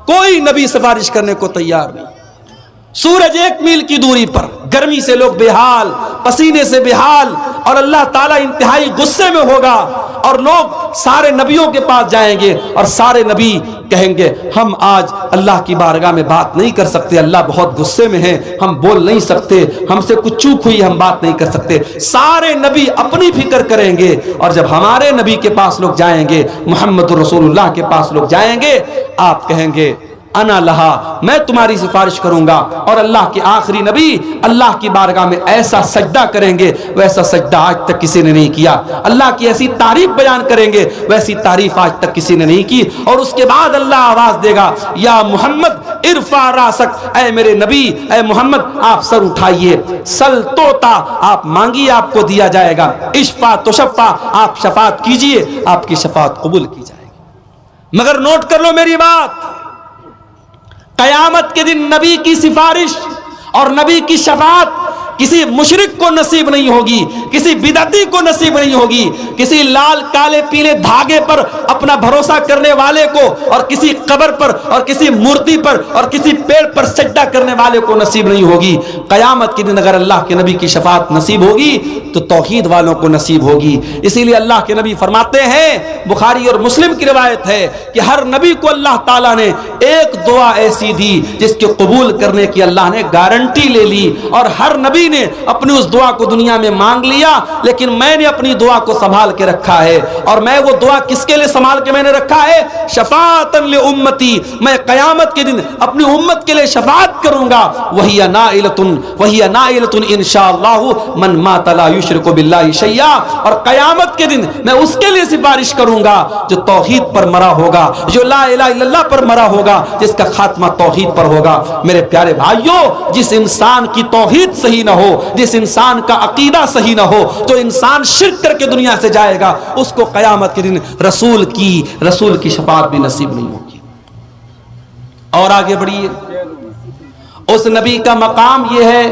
کوئی نبی سفارش کرنے کو تیار نہیں۔ سورج 1 میل کی دوری پر گرمی سے لوگ بے حال، پسینے سے بے حال، اور اللہ تعالیٰ انتہائی غصے میں ہوگا، اور لوگ سارے نبیوں کے پاس جائیں گے اور سارے نبی کہیں گے ہم آج اللہ کی بارگاہ میں بات نہیں کر سکتے، اللہ بہت غصے میں ہے، ہم بول نہیں سکتے، ہم سے کچھ چوک ہوئی، ہم بات نہیں کر سکتے۔ سارے نبی اپنی فکر کریں گے، اور جب ہمارے نبی کے پاس لوگ جائیں گے، محمد رسول اللہ کے پاس لوگ جائیں گے، آپ کہیں گے انا لہا، میں تمہاری سفارش کروں گا۔ اور اللہ کے آخری نبی اللہ کی بارگاہ میں ایسا سجدہ کریں گے ویسا سجدہ آج تک کسی نے نہیں کیا، اللہ کی ایسی تعریف بیان کریں گے ویسی تعریف آج تک کسی نے نہیں کی۔ اور اس کے بعد اللہ آواز دے گا یا محمد ارفع راسک، اے میرے نبی اے محمد آپ سر اٹھائیے، سل توتا، آپ مانگیے آپ کو دیا جائے گا، اشفع تشفع، آپ شفاعت کیجئے آپ کی شفاعت قبول کی جائے گی۔ مگر نوٹ کر لو میری بات، قیامت کے دن نبی کی سفارش اور نبی کی شفاعت کسی مشرک کو نصیب نہیں ہوگی، کسی بدعتی کو نصیب نہیں ہوگی، کسی لال کالے پیلے دھاگے پر اپنا بھروسہ کرنے والے کو، اور کسی قبر پر اور کسی مورتی پر اور کسی پیڑ پر سجدہ کرنے والے کو نصیب نہیں ہوگی۔ قیامت کے دن اگر اللہ کے نبی کی شفاعت نصیب ہوگی تو توحید والوں کو نصیب ہوگی۔ اسی لیے اللہ کے نبی فرماتے ہیں، بخاری اور مسلم کی روایت ہے کہ ہر نبی کو اللہ تعالیٰ نے ایک دعا ایسی دی جس کے قبول کرنے کی اللہ نے گارنٹی لے لی، اور ہر نبی نے اپنی اس دعا کو دنیا میں مانگ لیا، لیکن میں نے اپنی دعا کو سنبھال کے رکھا ہے۔ اور میں وہ دعا کس کے لیے سنبھال کے میں نے رکھا ہے؟ شفاعتن لامتی، میں قیامت کے دن اپنی امت کے لیے شفاعت کروں گا۔ وہی نائلۃ انشاءاللہ من مات لا یشرک باللہ شیئا، اور قیامت کے دن میں اس کے لیے سفارش کروں گا جو توحید پر مرا ہوگا، جو لا الہ الا اللہ پر مرا ہوگا، جس کا خاتمہ توحید پر ہوگا۔ میرے پیارے بھائیوں، جس انسان کی توحید صحیح نہ ہو، جس انسان کا عقیدہ صحیح نہ ہو، جو انسان شرک کر کے دنیا سے جائے گا، اس کو قیامت کے دن رسول کی شفاعت بھی نصیب نہیں ہوگی۔ اور آگے بڑھیے، اس نبی کا مقام یہ ہے،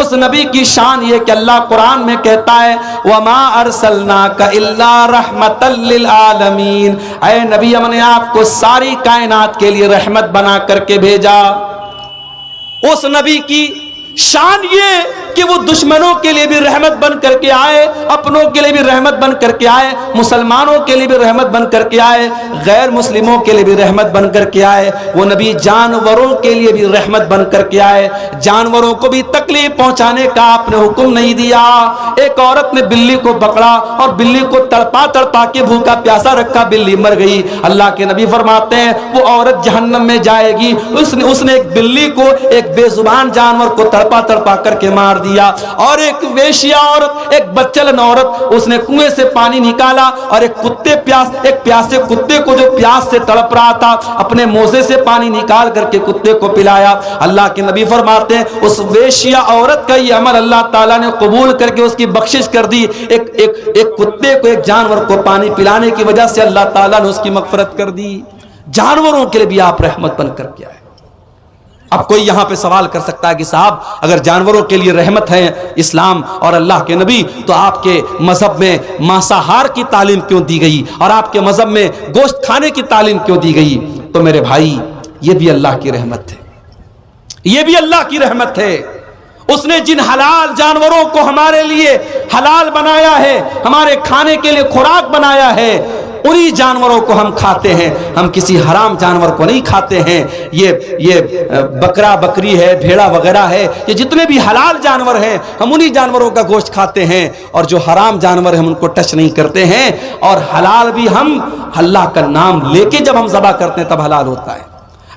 اس نبی کی شان یہ کہ اللہ قرآن میں کہتا ہے وَمَا أَرْسَلْنَاكَ إِلَّا رَحْمَةً لِّلْعَالَمِينَ، اے نبی ہم نے آپ کو ساری کائنات کے لیے رحمت بنا کر کے بھیجا۔ اس نبی کی شان یہ کہ وہ دشمنوں کے لیے بھی رحمت بن کر کے آئے, اپنوں کے لیے بھی رحمت بن کر کے آئے, مسلمانوں کے لیے بھی رحمت بن کر کے آئے, غیر مسلموں کے لیے بھی رحمت بن کر کے آئے. وہ نبی جانوروں کے لیے بھی رحمت بن کر کے آئے. جانوروں کو بھی تکلیف پہنچانے کا آپ نے حکم نہیں دیا. ایک عورت نے بلی کو پکڑا اور بلی کو تڑپا تڑپا کے بھوکا پیاسا رکھا, بلی مر گئی. اللہ کے نبی فرماتے ہیں وہ عورت جہنم میں جائے گی. اس نے ایک بلی کو, ایک بے زبان جانور کو تڑپا تڑپا کر کے مار دیا. اور ایک ویشیا عورت, ایک بچلن عورت, اس نے کنویں سے پانی نکالا اور ایک پیاسے کتے کو جو پیاس سے تڑپ رہا تھا اپنے موزے سے پانی نکال کر کے کتے کو پلایا. اللہ کے نبی فرماتے ہیں اس ویشیا عورت کا یہ عمل اللہ تعالیٰ نے قبول کر کے اس کی بخشش کر دی. ایک کتے کو, ایک جانور کو پانی پلانے کی وجہ سے اللہ تعالیٰ نے اس کی مغفرت کر دی. جانوروں کے لیے بھی آپ رحمت بن کر کے آئے. اب کوئی یہاں پہ سوال کر سکتا ہے کہ صاحب اگر جانوروں کے لیے رحمت ہے اسلام اور اللہ کے نبی, تو آپ کے مذہب میں مانساہار کی تعلیم کیوں دی گئی اور آپ کے مذہب میں گوشت کھانے کی تعلیم کیوں دی گئی؟ تو میرے بھائی یہ بھی اللہ کی رحمت ہے, یہ بھی اللہ کی رحمت ہے. اس نے جن حلال جانوروں کو ہمارے لیے حلال بنایا ہے, ہمارے کھانے کے لیے خوراک بنایا ہے, انہی جانوروں کو ہم کھاتے ہیں. ہم کسی حرام جانور کو نہیں کھاتے ہیں. یہ بکرا بکری ہے, بھیڑا وغیرہ ہے, یہ جتنے بھی حلال جانور ہیں ہم انہی جانوروں کا گوشت کھاتے ہیں. اور جو حرام جانور ہیں ہم ان کو ٹچ نہیں کرتے ہیں. اور حلال بھی ہم اللہ کا نام لے کے جب ہم ذبح کرتے ہیں تب حلال ہوتا ہے.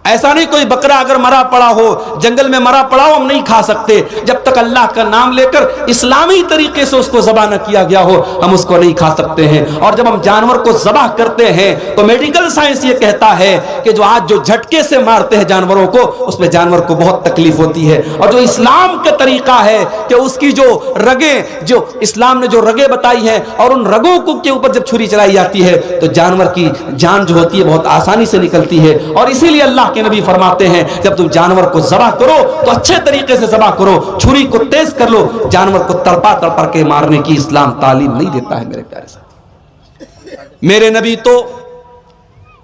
ایسا نہیں کوئی بکرا اگر مرا پڑا ہو, جنگل میں مرا پڑا ہو, ہم نہیں کھا سکتے. جب تک اللہ کا نام لے کر اسلامی طریقے سے اس کو ذبح نہ کیا گیا ہو ہم اس کو نہیں کھا سکتے ہیں. اور جب ہم جانور کو ذبح کرتے ہیں تو میڈیکل سائنس یہ کہتا ہے کہ جو جھٹکے سے مارتے ہیں جانوروں کو, اس میں جانور کو بہت تکلیف ہوتی ہے. اور جو اسلام کا طریقہ ہے کہ اس کی جو رگیں, جو اسلام نے جو رگیں بتائی ہیں, اور ان رگوں کے اوپر جب چھری چلائی جاتی ہے تو جانور کی جان جو ہوتی ہے بہت آسانی سے نکلتی ہے. اور اسی لیے اللہ کے نبی فرماتے ہیں جب تم جانور کو ذبح کرو تو اچھے طریقے سے ذبح کرو, چھری کو تیز کر لو. جانور کو تڑپا تڑپا کے مارنے کی اسلام تعلیم نہیں دیتا ہے. میرے پیارے ساتھی, میرے نبی تو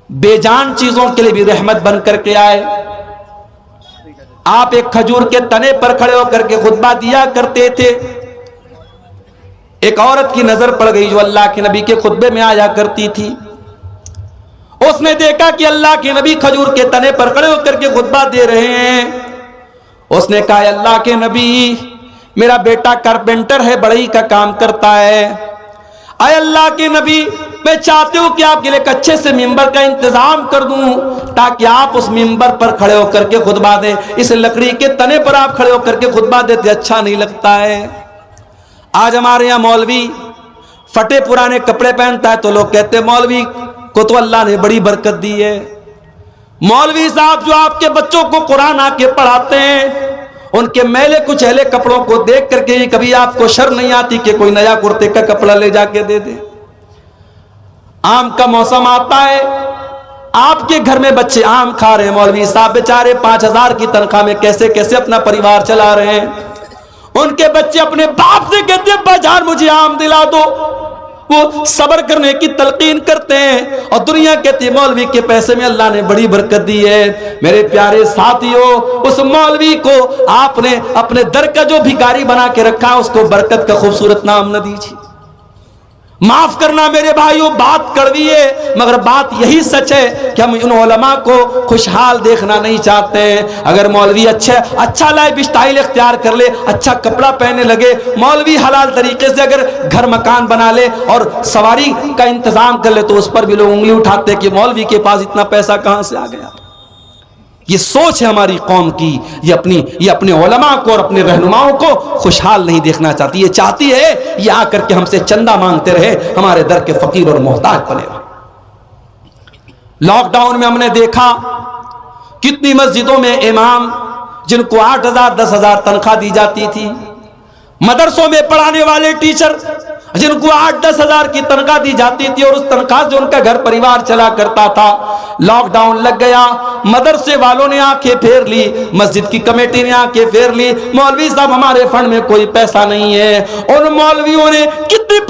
بے جان چیزوں کے لیے بھی رحمت بن کر کے آئے. آپ ایک کھجور کے تنے پر کھڑے ہو کر کے خطبہ دیا کرتے تھے. ایک عورت کی نظر پڑ گئی جو اللہ کے نبی کے خطبے میں آیا کرتی تھی. اس نے دیکھا کہ اللہ کے نبی کھجور کے تنے پر کھڑے ہو کر کے خطبہ دے رہے ہیں. اس نے کہا اللہ کے نبی میرا بیٹا کارپینٹر ہے, بڑھئی کا کام کرتا ہے. اے اللہ کے نبی میں چاہتی ہوں کہ آپ کے لیے ایک اچھے سے ممبر کا انتظام کر دوں تاکہ آپ اس ممبر پر کھڑے ہو کر کے خطبہ دیں. اس لکڑی کے تنے پر آپ کھڑے ہو کر کے خطبہ دیتے اچھا نہیں لگتا ہے. آج ہمارے یہاں مولوی پھٹے پرانے کپڑے پہنتا ہے تو لوگ کہتے ہیں مولوی کو تو اللہ نے بڑی برکت دی ہے. مولوی صاحب جو آپ کے بچوں کو قرآن آ کے پڑھاتے ہیں, ان کے میلے کچیلے کپڑوں کو دیکھ کر کے کبھی آپ کو شرم نہیں آتی کہ کوئی نیا کرتے کا کپڑا لے جا کے دے دے؟ آم کا موسم آتا ہے, آپ کے گھر میں بچے آم کھا رہے ہیں, مولوی صاحب بیچارے 5,000 کی تنخواہ میں کیسے کیسے اپنا پریوار چلا رہے ہیں. ان کے بچے اپنے باپ سے کہتے ہیں بازار مجھے آم دلا دو. وہ صبر کرنے کی تلقین کرتے ہیں اور دنیا کہتی ہے مولوی کے پیسے میں اللہ نے بڑی برکت دی ہے. میرے پیارے ساتھیوں, اس مولوی کو آپ نے اپنے در کا جو بھکاری بنا کے رکھا اس کو برکت کا خوبصورت نام نہ دیجیے. معاف کرنا میرے بھائیوں, بات کڑوی ہے مگر بات یہی سچ ہے کہ ہم ان علماء کو خوشحال دیکھنا نہیں چاہتے ہیں. اگر مولوی اچھا لائف اسٹائل اختیار کر لے, اچھا کپڑا پہننے لگے, مولوی حلال طریقے سے اگر گھر مکان بنا لے اور سواری کا انتظام کر لے تو اس پر بھی لوگ انگلی اٹھاتے کہ مولوی کے پاس اتنا پیسہ کہاں سے آ گیا. یہ سوچ ہے ہماری قوم کی, یہ اپنے علماء کو اور اپنے رہنماؤں کو خوشحال نہیں دیکھنا چاہتی. یہ چاہتی ہے یہ آ کر کے ہم سے چندہ مانگتے رہے, ہمارے در کے فقیر اور محتاج بنے رہے. لاک ڈاؤن میں ہم نے دیکھا کتنی مسجدوں میں امام جن کو 8,000 10,000 تنخواہ دی جاتی تھی, مدرسوں میں پڑھانے والے ٹیچر جن کو 8-10 ہزار کی تنخواہ دی جاتی تھی اور اس تنخواہ سے ان کا گھر پریوار چلا کرتا تھا. لاک ڈاؤن لگ گیا, مدرسے والوں نے آنکھیں پھیر لی, مسجد کی کمیٹی نے آنکھیں پھیر لی, مولوی صاحب ہمارے فنڈ میں کوئی پیسہ نہیں ہے. ان مولویوں نے کتنی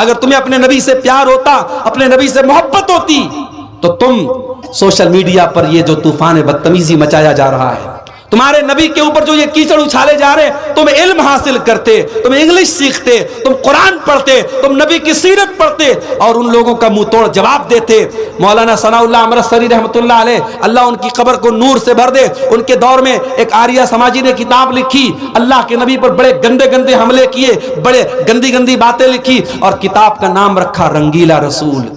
اگر تمہیں اپنے نبی سے پیار ہوتا, اپنے نبی سے محبت ہوتی, تو تم سوشل میڈیا پر یہ جو طوفان بدتمیزی مچایا جا رہا ہے, تمہارے نبی کے اوپر جو یہ کیچڑ اچھالے جا رہے, تم علم حاصل کرتے, تم انگلش سیکھتے, تم قرآن پڑھتے, تم نبی کی سیرت پڑھتے اور ان لوگوں کا منہ توڑ جواب دیتے. مولانا ثناء اللہ امرتسری رحمۃ اللہ علیہ, اللہ ان کی قبر کو نور سے بھر دے, ان کے دور میں ایک آریہ سماجی نے کتاب لکھی, اللہ کے نبی پر بڑے گندے گندے حملے کیے, بڑے گندی گندی باتیں لکھی, اور کتاب کا نام رکھا رنگیلا رسول.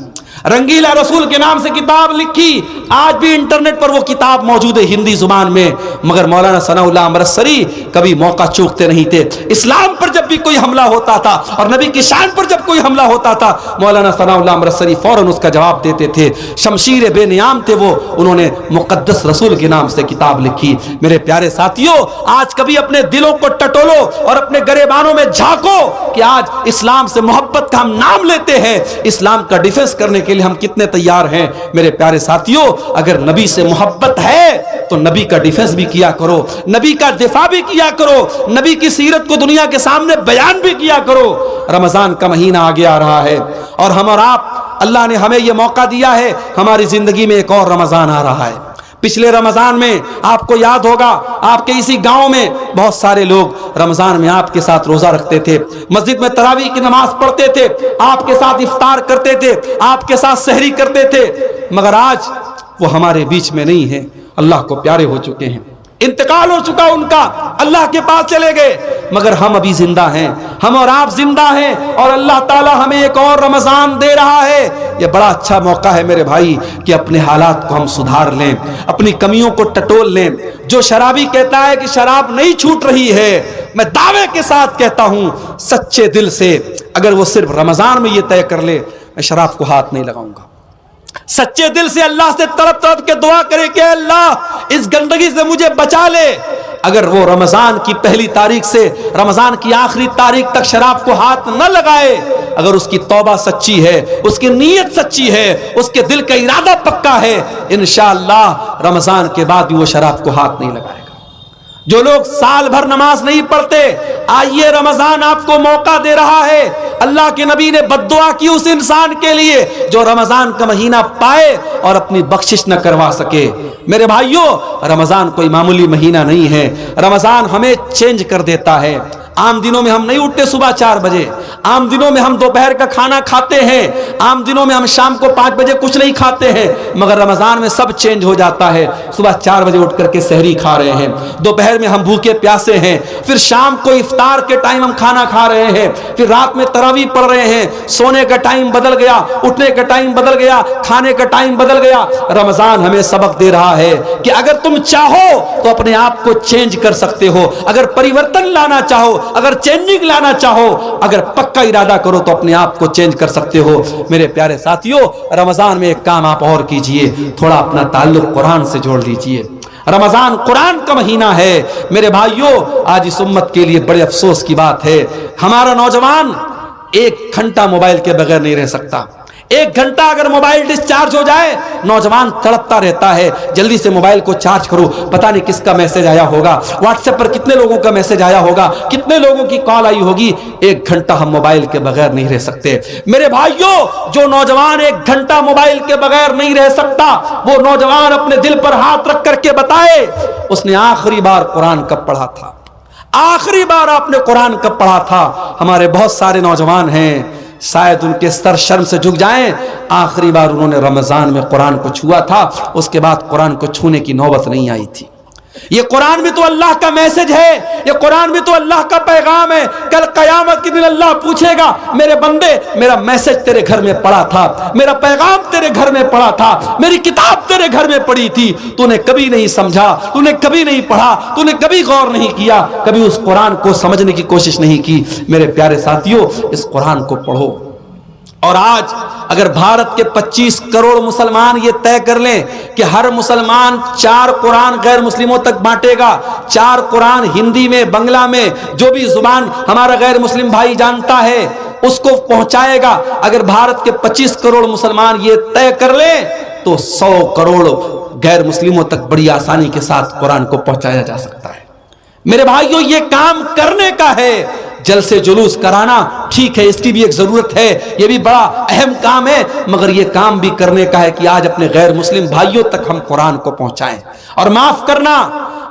رنگیلا رسول کے نام سے کتاب لکھی. آج بھی انٹرنیٹ پر وہ کتاب موجود ہے ہندی زبان میں, مگر مولانا ثناء اللہ امرتسری کبھی موقع چوکتے نہیں تھے. اسلام پر جب بھی کوئی حملہ ہوتا تھا اور نبی کی شان پر جب کوئی حملہ ہوتا تھا, مولانا ثناء اللہ امرتسری فوراً اس کا جواب دیتے تھے. شمشیر بے نیام تھے وہ, انہوں نے مقدس رسول کے نام سے کتاب لکھی. میرے پیارے ساتھیوں, آج کبھی اپنے دلوں کو ٹٹولو اور اپنے گریبانوں میں جھانکو کہ آج اسلام سے محبت کا ہم نام لیتے ہیں, اسلام کا ڈیفنس کرنے کے لیے ہم کتنے تیار ہیں. میرے پیارے ساتھیوں, اگر نبی سے محبت ہے تو نبی کا ڈیفنس بھی کیا کرو, نبی کا دفاع بھی کیا کرو, نبی کی سیرت کو دنیا کے سامنے بیان بھی کیا کرو. رمضان کا مہینہ آگے آ رہا ہے اور ہم اور آپ, اللہ نے ہمیں یہ موقع دیا ہے, ہماری زندگی میں ایک اور رمضان آ رہا ہے. پچھلے رمضان میں آپ کو یاد ہوگا, آپ کے اسی گاؤں میں بہت سارے لوگ رمضان میں آپ کے ساتھ روزہ رکھتے تھے, مسجد میں تراویح کی نماز پڑھتے تھے, آپ کے ساتھ افطار کرتے تھے, آپ کے ساتھ سحری کرتے تھے. مگر آج وہ ہمارے بیچ میں نہیں ہیں, اللہ کو پیارے ہو چکے ہیں, انتقال ہو چکا ان کا, اللہ کے پاس چلے گئے. مگر ہم ابھی زندہ ہیں, ہم اور آپ زندہ ہیں, اور اللہ تعالی ہمیں ایک اور رمضان دے رہا ہے. یہ بڑا اچھا موقع ہے میرے بھائی کہ اپنے حالات کو ہم سدھار لیں, اپنی کمیوں کو ٹٹول لیں. جو شرابی کہتا ہے کہ شراب نہیں چھوٹ رہی ہے, میں دعوے کے ساتھ کہتا ہوں سچے دل سے, اگر وہ صرف رمضان میں یہ طے کر لے میں شراب کو ہاتھ نہیں لگاؤں گا. سچے دل سے اللہ سے تڑپ تڑپ کے دعا کرے کہ اللہ اس گندگی سے مجھے بچا لے. اگر وہ رمضان کی پہلی تاریخ سے رمضان کی آخری تاریخ تک شراب کو ہاتھ نہ لگائے, اگر اس کی توبہ سچی ہے, اس کی نیت سچی ہے, اس کے دل کا ارادہ پکا ہے, انشاءاللہ رمضان کے بعد بھی وہ شراب کو ہاتھ نہیں لگائے گا. جو لوگ سال بھر نماز نہیں پڑھتے, آئیے رمضان آپ کو موقع دے رہا ہے. اللہ کے نبی نے بد دعا کی اس انسان کے لیے جو رمضان کا مہینہ پائے اور اپنی بخشش نہ کروا سکے. میرے بھائیوں, رمضان کوئی معمولی مہینہ نہیں ہے, رمضان ہمیں چینج کر دیتا ہے. عام دنوں میں ہم نہیں اٹھتے صبح 4 بجے, عام دنوں میں ہم دوپہر کا کھانا کھاتے ہیں, عام دنوں میں ہم شام کو 5 بجے کچھ نہیں کھاتے ہیں, مگر رمضان میں سب چینج ہو جاتا ہے. صبح 4 بجے اٹھ کر کے سحری کھا رہے ہیں, دوپہر میں ہم بھوکے پیاسے ہیں, پھر شام کو افطار کے ٹائم ہم کھانا کھا رہے ہیں, پھر رات میں تراویح پڑھ رہے ہیں. سونے کا ٹائم بدل گیا, اٹھنے کا ٹائم بدل گیا, کھانے کا ٹائم بدل گیا. رمضان ہمیں سبق دے رہا ہے کہ اگر تم چاہو تو اپنے آپ کو چینج کر سکتے ہو, اگر پریورتن لانا چاہو, اگر چینجنگ لانا چاہو, اگر پکا ارادہ کرو تو اپنے آپ کو چینج کر سکتے ہو. میرے پیارے ساتھیوں, رمضان میں ایک کام آپ اور کیجئے, تھوڑا اپنا تعلق قرآن سے جوڑ لیجئے. رمضان قرآن کا مہینہ ہے. میرے بھائیوں, آج اس امت کے لیے بڑے افسوس کی بات ہے, ہمارا نوجوان 1 گھنٹہ موبائل کے بغیر نہیں رہ سکتا. 1 گھنٹہ اگر موبائل ڈسچارج ہو جائے, نوجوان تڑپتا رہتا ہے, جلدی سے موبائل کو چارج کرو, پتہ نہیں کس کا میسج آیا ہوگا, واٹس ایپ پر کتنے لوگوں کا میسج آیا ہوگا, کتنے لوگوں کی کال آئی ہوگی. 1 گھنٹہ ہم موبائل کے بغیر نہیں رہ سکتے. میرے بھائیوں, جو نوجوان 1 گھنٹہ موبائل کے بغیر نہیں رہ سکتا, وہ نوجوان اپنے دل پر ہاتھ رکھ کر کے بتائے اس نے آخری بار قرآن کب پڑھا تھا, آخری بار آپ نے قرآن کب پڑھا تھا. ہمارے بہت سارے نوجوان ہیں, شاید ان کے سر شرم سے جھک جائیں, آخری بار انہوں نے رمضان میں قرآن کو چھوا تھا, اس کے بعد قرآن کو چھونے کی نوبت نہیں آئی تھی. یہ قرآن بھی تو اللہ کا میسج ہے, یہ قرآن بھی تو اللہ کا پیغام ہے. کل قیامت کے دن اللہ پوچھے گا, میرے بندے میرا میسج تیرے گھر میں پڑا تھا, میرا پیغام تیرے گھر میں پڑا تھا, میری کتاب تیرے گھر میں پڑی تھی, تو نے کبھی نہیں سمجھا, تو نے کبھی نہیں پڑھا, تو نے کبھی غور نہیں کیا, کبھی اس قرآن کو سمجھنے کی کوشش نہیں کی. میرے پیارے ساتھیوں, اس قرآن کو پڑھو. اور آج اگر بھارت کے 25 کروڑ مسلمان یہ طے کر لیں کہ ہر مسلمان 4 قرآن غیر مسلموں تک بانٹے گا, 4 قرآن ہندی میں, بنگلہ میں, جو بھی زبان ہمارا غیر مسلم بھائی جانتا ہے اس کو پہنچائے گا, اگر بھارت کے 25 کروڑ مسلمان یہ طے کر لیں تو 100 کروڑ غیر مسلموں تک بڑی آسانی کے ساتھ قرآن کو پہنچایا جا سکتا ہے. میرے بھائیوں, یہ کام کرنے کا ہے. جلسے جلوس کرانا ٹھیک ہے، اس کی بھی ایک ضرورت ہے، یہ بھی بڑا اہم کام ہے، مگر یہ کام بھی کرنے کا ہے کہ آج اپنے غیر مسلم بھائیوں تک ہم قرآن کو پہنچائیں۔ اور معاف کرنا،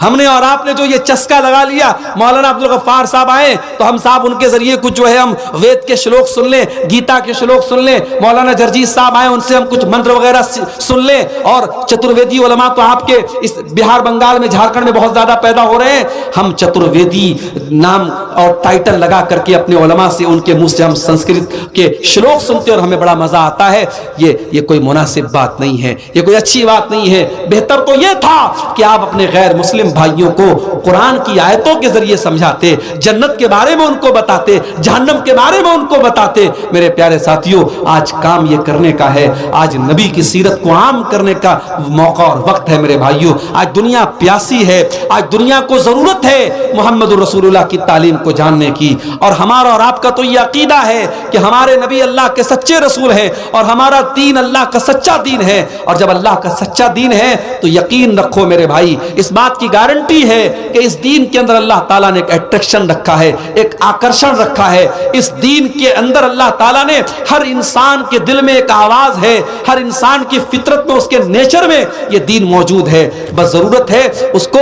ہم نے اور آپ نے جو یہ چسکا لگا لیا، مولانا عبدالغفار صاحب آئے تو ہم صاحب ان کے ذریعے کچھ جو ہے ہم وید کے شلوک سن لیں، گیتا کے شلوک سن لیں، مولانا جرجیت صاحب آئے ان سے ہم کچھ منتر وغیرہ سن لیں، اور چترویدی علماء تو آپ کے اس بہار بنگال میں جھارکھنڈ میں بہت زیادہ پیدا ہو رہے ہیں، ہم چترویدی نام اور ٹائٹل لگا کر کے اپنے علماء سے ان کے منہ سے ہم سنسکرت کے شلوک سنتے اور ہمیں بڑا مزہ آتا ہے۔ یہ کوئی مناسب بات نہیں ہے، یہ کوئی اچھی بات نہیں ہے۔ بہتر تو یہ تھا کہ آپ اپنے غیر مسلم بھائیوں کو قرآن کی آیتوں کے ذریعے سمجھاتے، جنت کے بارے میں ان کو بتاتے، جہنم کے بارے میں ان کو بتاتے۔ میرے پیارے ساتھیوں، آج کام یہ کرنے کا ہے، آج نبی کی سیرت کو عام کرنے کا موقع اور وقت ہے میرے بھائیوں۔ آج دنیا پیاسی ہے، آج دنیا کو ضرورت ہے محمد رسول اللہ کی تعلیم کو جاننے کی، اور ہمارا اور آپ کا تو یہ عقیدہ ہے کہ ہمارے نبی اللہ کے سچے رسول ہیں اور ہمارا دین اللہ کا سچا دین ہے، اور جب اللہ کا سچا دین ہے تو یقین رکھو میرے بھائی، اس بات کی گارنٹی ہے کہ اس دین کے اندر اللہ تعالیٰ نے ایک اٹریکشن رکھا ہے، ایک آکرشن رکھا ہے۔ اس دین کے اندر اللہ تعالیٰ نے ہر انسان کے دل میں ایک آواز ہے، ہر انسان کی فطرت میں، اس کے نیچر میں یہ دین موجود ہے، بس ضرورت ہے اس کو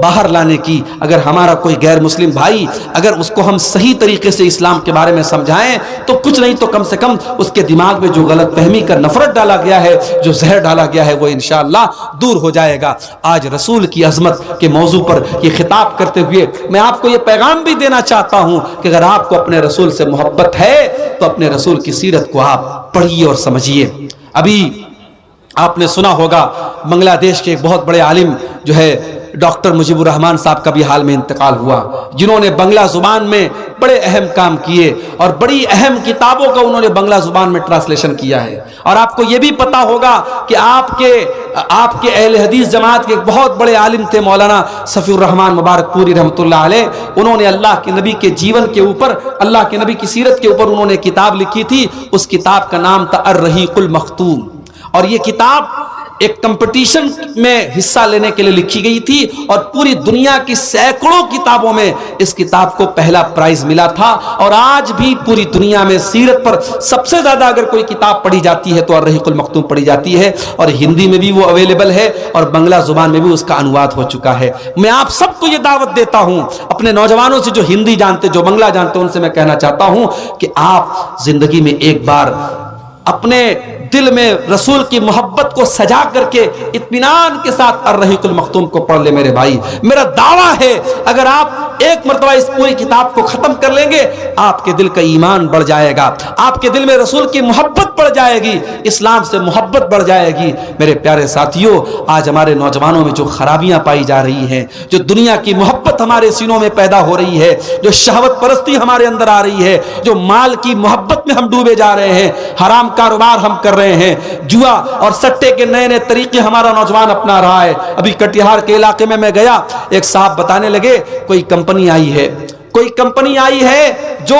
باہر لانے کی۔ اگر ہمارا کوئی غیر مسلم بھائی، اگر اس کو ہم صحیح طریقے سے اسلام کے بارے میں سمجھائیں تو کچھ نہیں تو کم سے کم اس کے دماغ میں جو غلط فہمی کا نفرت ڈالا گیا ہے، جو زہر ڈالا گیا ہے، وہ انشاءاللہ دور ہو جائے گا۔ آج رسول کی عظمت کے موضوع پر یہ خطاب کرتے ہوئے میں آپ کو یہ پیغام بھی دینا چاہتا ہوں کہ اگر آپ کو اپنے رسول سے محبت ہے تو اپنے رسول کی سیرت کو آپ پڑھیے اور سمجھیے۔ ابھی آپ نے سنا ہوگا بنگلہ دیش کے ایک بہت بڑے عالم جو ہے ڈاکٹر مجیب الرحمان صاحب کا بھی حال میں انتقال ہوا، جنہوں نے بنگلہ زبان میں بڑے اہم کام کیے اور بڑی اہم کتابوں کا انہوں نے بنگلہ زبان میں ٹرانسلیشن کیا ہے۔ اور آپ کو یہ بھی پتا ہوگا کہ آپ کے اہل حدیث جماعت کے ایک بہت بڑے عالم تھے مولانا صفی الرحمان مبارک پوری رحمۃ اللہ علیہ، انہوں نے اللہ کے نبی کے جیون کے اوپر، اللہ کے نبی کی سیرت کے اوپر انہوں نے کتاب لکھی تھی۔ اس کتاب کا نام تھا الرحیق المختوم، اور یہ کتاب ایک کمپٹیشن میں حصہ لینے کے لیے لکھی گئی تھی، اور پوری دنیا کی سینکڑوں کتابوں میں اس کتاب کو پہلا پرائز ملا تھا۔ اور آج بھی پوری دنیا میں سیرت پر سب سے زیادہ اگر کوئی کتاب پڑھی جاتی ہے تو الرحیق المختوم پڑھی جاتی ہے، اور ہندی میں بھی وہ اویلیبل ہے اور بنگلہ زبان میں بھی اس کا انواد ہو چکا ہے۔ میں آپ سب کو یہ دعوت دیتا ہوں، اپنے نوجوانوں سے جو ہندی جانتے، جو بنگلہ جانتے، ان سے میں کہنا چاہتا ہوں کہ آپ زندگی میں ایک بار اپنے دل میں رسول کی محبت کو سجا کر کے اطمینان کے ساتھ الرحیق المختوم کو پڑھ لے میرے بھائی۔ میرا دعویٰ ہے اگر آپ ایک مرتبہ اس پوری کتاب کو ختم کر لیں گے، آپ کے دل کا ایمان بڑھ جائے گا، آپ کے دل میں رسول کی محبت بڑھ جائے گی، اسلام سے محبت بڑھ جائے گی۔ میرے پیارے ساتھیوں، آج ہمارے نوجوانوں میں جو خرابیاں پائی جا رہی ہیں، جو دنیا کی محبت ہمارے سینوں میں پیدا ہو رہی ہے، جو شہوت پرستی ہمارے اندر آ رہی ہے، جو مال کی محبت میں ہم ڈوبے جا رہے ہیں، حرام کاروبار ہم کر رہے ہیں، جوا اور سٹے کے نئے نئے طریقے ہمارا نوجوان اپنا رہا ہے۔ ابھی کٹیہار کے علاقے میں گیا، ایک صاحب بتانے لگے کوئی کمپنی آئی ہے جو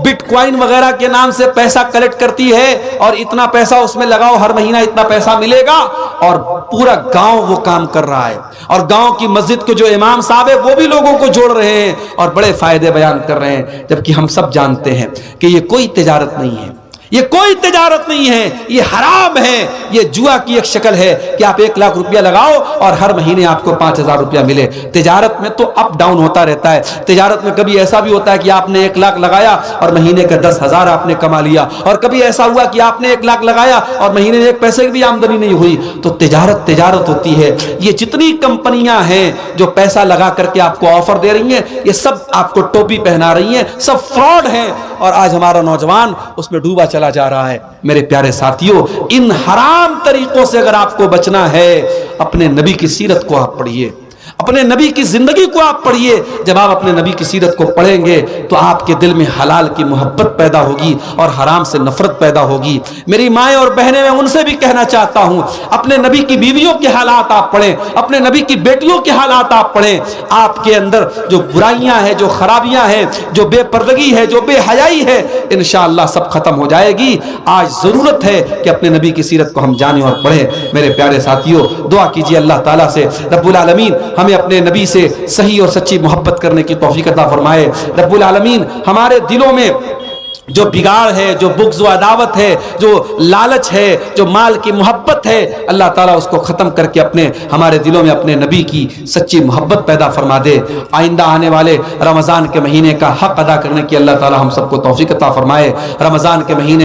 بٹ کوائن وغیرہ کے نام سے پیسہ کلیکٹ کرتی ہے، اور اتنا پیسہ اس میں لگاؤ، ہر مہینہ اتنا پیسہ ملے گا، اور پورا گاؤں وہ کام کر رہا ہے، اور گاؤں کی مسجد کو جو امام صاحب ہے وہ بھی لوگوں کو جوڑ رہے ہیں اور بڑے فائدے بیان کر رہے ہیں، جبکہ ہم سب جانتے ہیں کہ یہ کوئی تجارت نہیں ہے، یہ کوئی تجارت نہیں ہے، یہ حرام ہے، یہ جوا کی ایک شکل ہے کہ آپ 1 لاکھ روپیہ لگاؤ اور ہر مہینے آپ کو 5,000 روپیہ ملے۔ تجارت میں تو اپ ڈاؤن ہوتا رہتا ہے، تجارت میں کبھی ایسا بھی ہوتا ہے کہ آپ نے 1 لاکھ لگایا اور مہینے کا 10,000 آپ نے کما لیا، اور کبھی ایسا ہوا کہ آپ نے 1 لاکھ لگایا اور مہینے میں 1 پیسے کی بھی آمدنی نہیں ہوئی۔ تو تجارت ہوتی ہے۔ یہ جتنی کمپنیاں ہیں جو پیسہ لگا کر کے آپ کو آفر دے رہی ہیں، یہ سب آپ کو ٹوپی پہنا رہی ہیں، سب فراڈ ہیں، اور آج ہمارا نوجوان اس میں ڈوبا چلا جا رہا ہے۔ میرے پیارے ساتھیوں، ان حرام طریقوں سے اگر آپ کو بچنا ہے، اپنے نبی کی سیرت کو آپ پڑھیے، اپنے نبی کی زندگی کو آپ پڑھیے۔ جب آپ اپنے نبی کی سیرت کو پڑھیں گے تو آپ کے دل میں حلال کی محبت پیدا ہوگی اور حرام سے نفرت پیدا ہوگی۔ میری مائیں اور بہنیں، میں ان سے بھی کہنا چاہتا ہوں، اپنے نبی کی بیویوں کے حالات آپ پڑھیں، اپنے نبی کی بیٹیوں کے حالات آپ پڑھیں۔ آپ کے اندر جو برائیاں ہیں، جو خرابیاں ہیں، جو بے پردگی ہے، جو بے حیائی ہے، انشاءاللہ سب ختم ہو جائے گی۔ آج ضرورت ہے کہ اپنے نبی کی سیرت کو ہم جانیں اور پڑھیں۔ میرے پیارے ساتھیوں، دعا کیجیے اللہ تعالیٰ سے رب العالمین ہمیں ہمیں اپنے نبی سے صحیح اور سچی محبت کرنے کی توفیق عطا فرمائے۔ رب العالمین ہمارے دلوں میں جو بگاڑ ہے، جو بغض و عداوت ہے، جو لالچ ہے، جو مال کی محبت ہے، اللہ تعالیٰ اس کو ختم کر کے ہمارے دلوں میں اپنے نبی کی سچی محبت پیدا فرما دے۔ آئندہ آنے والے رمضان کے مہینے کا حق ادا کرنے کی اللہ تعالیٰ ہم سب کو توفیق عطا فرمائے۔ رمضان کے مہینے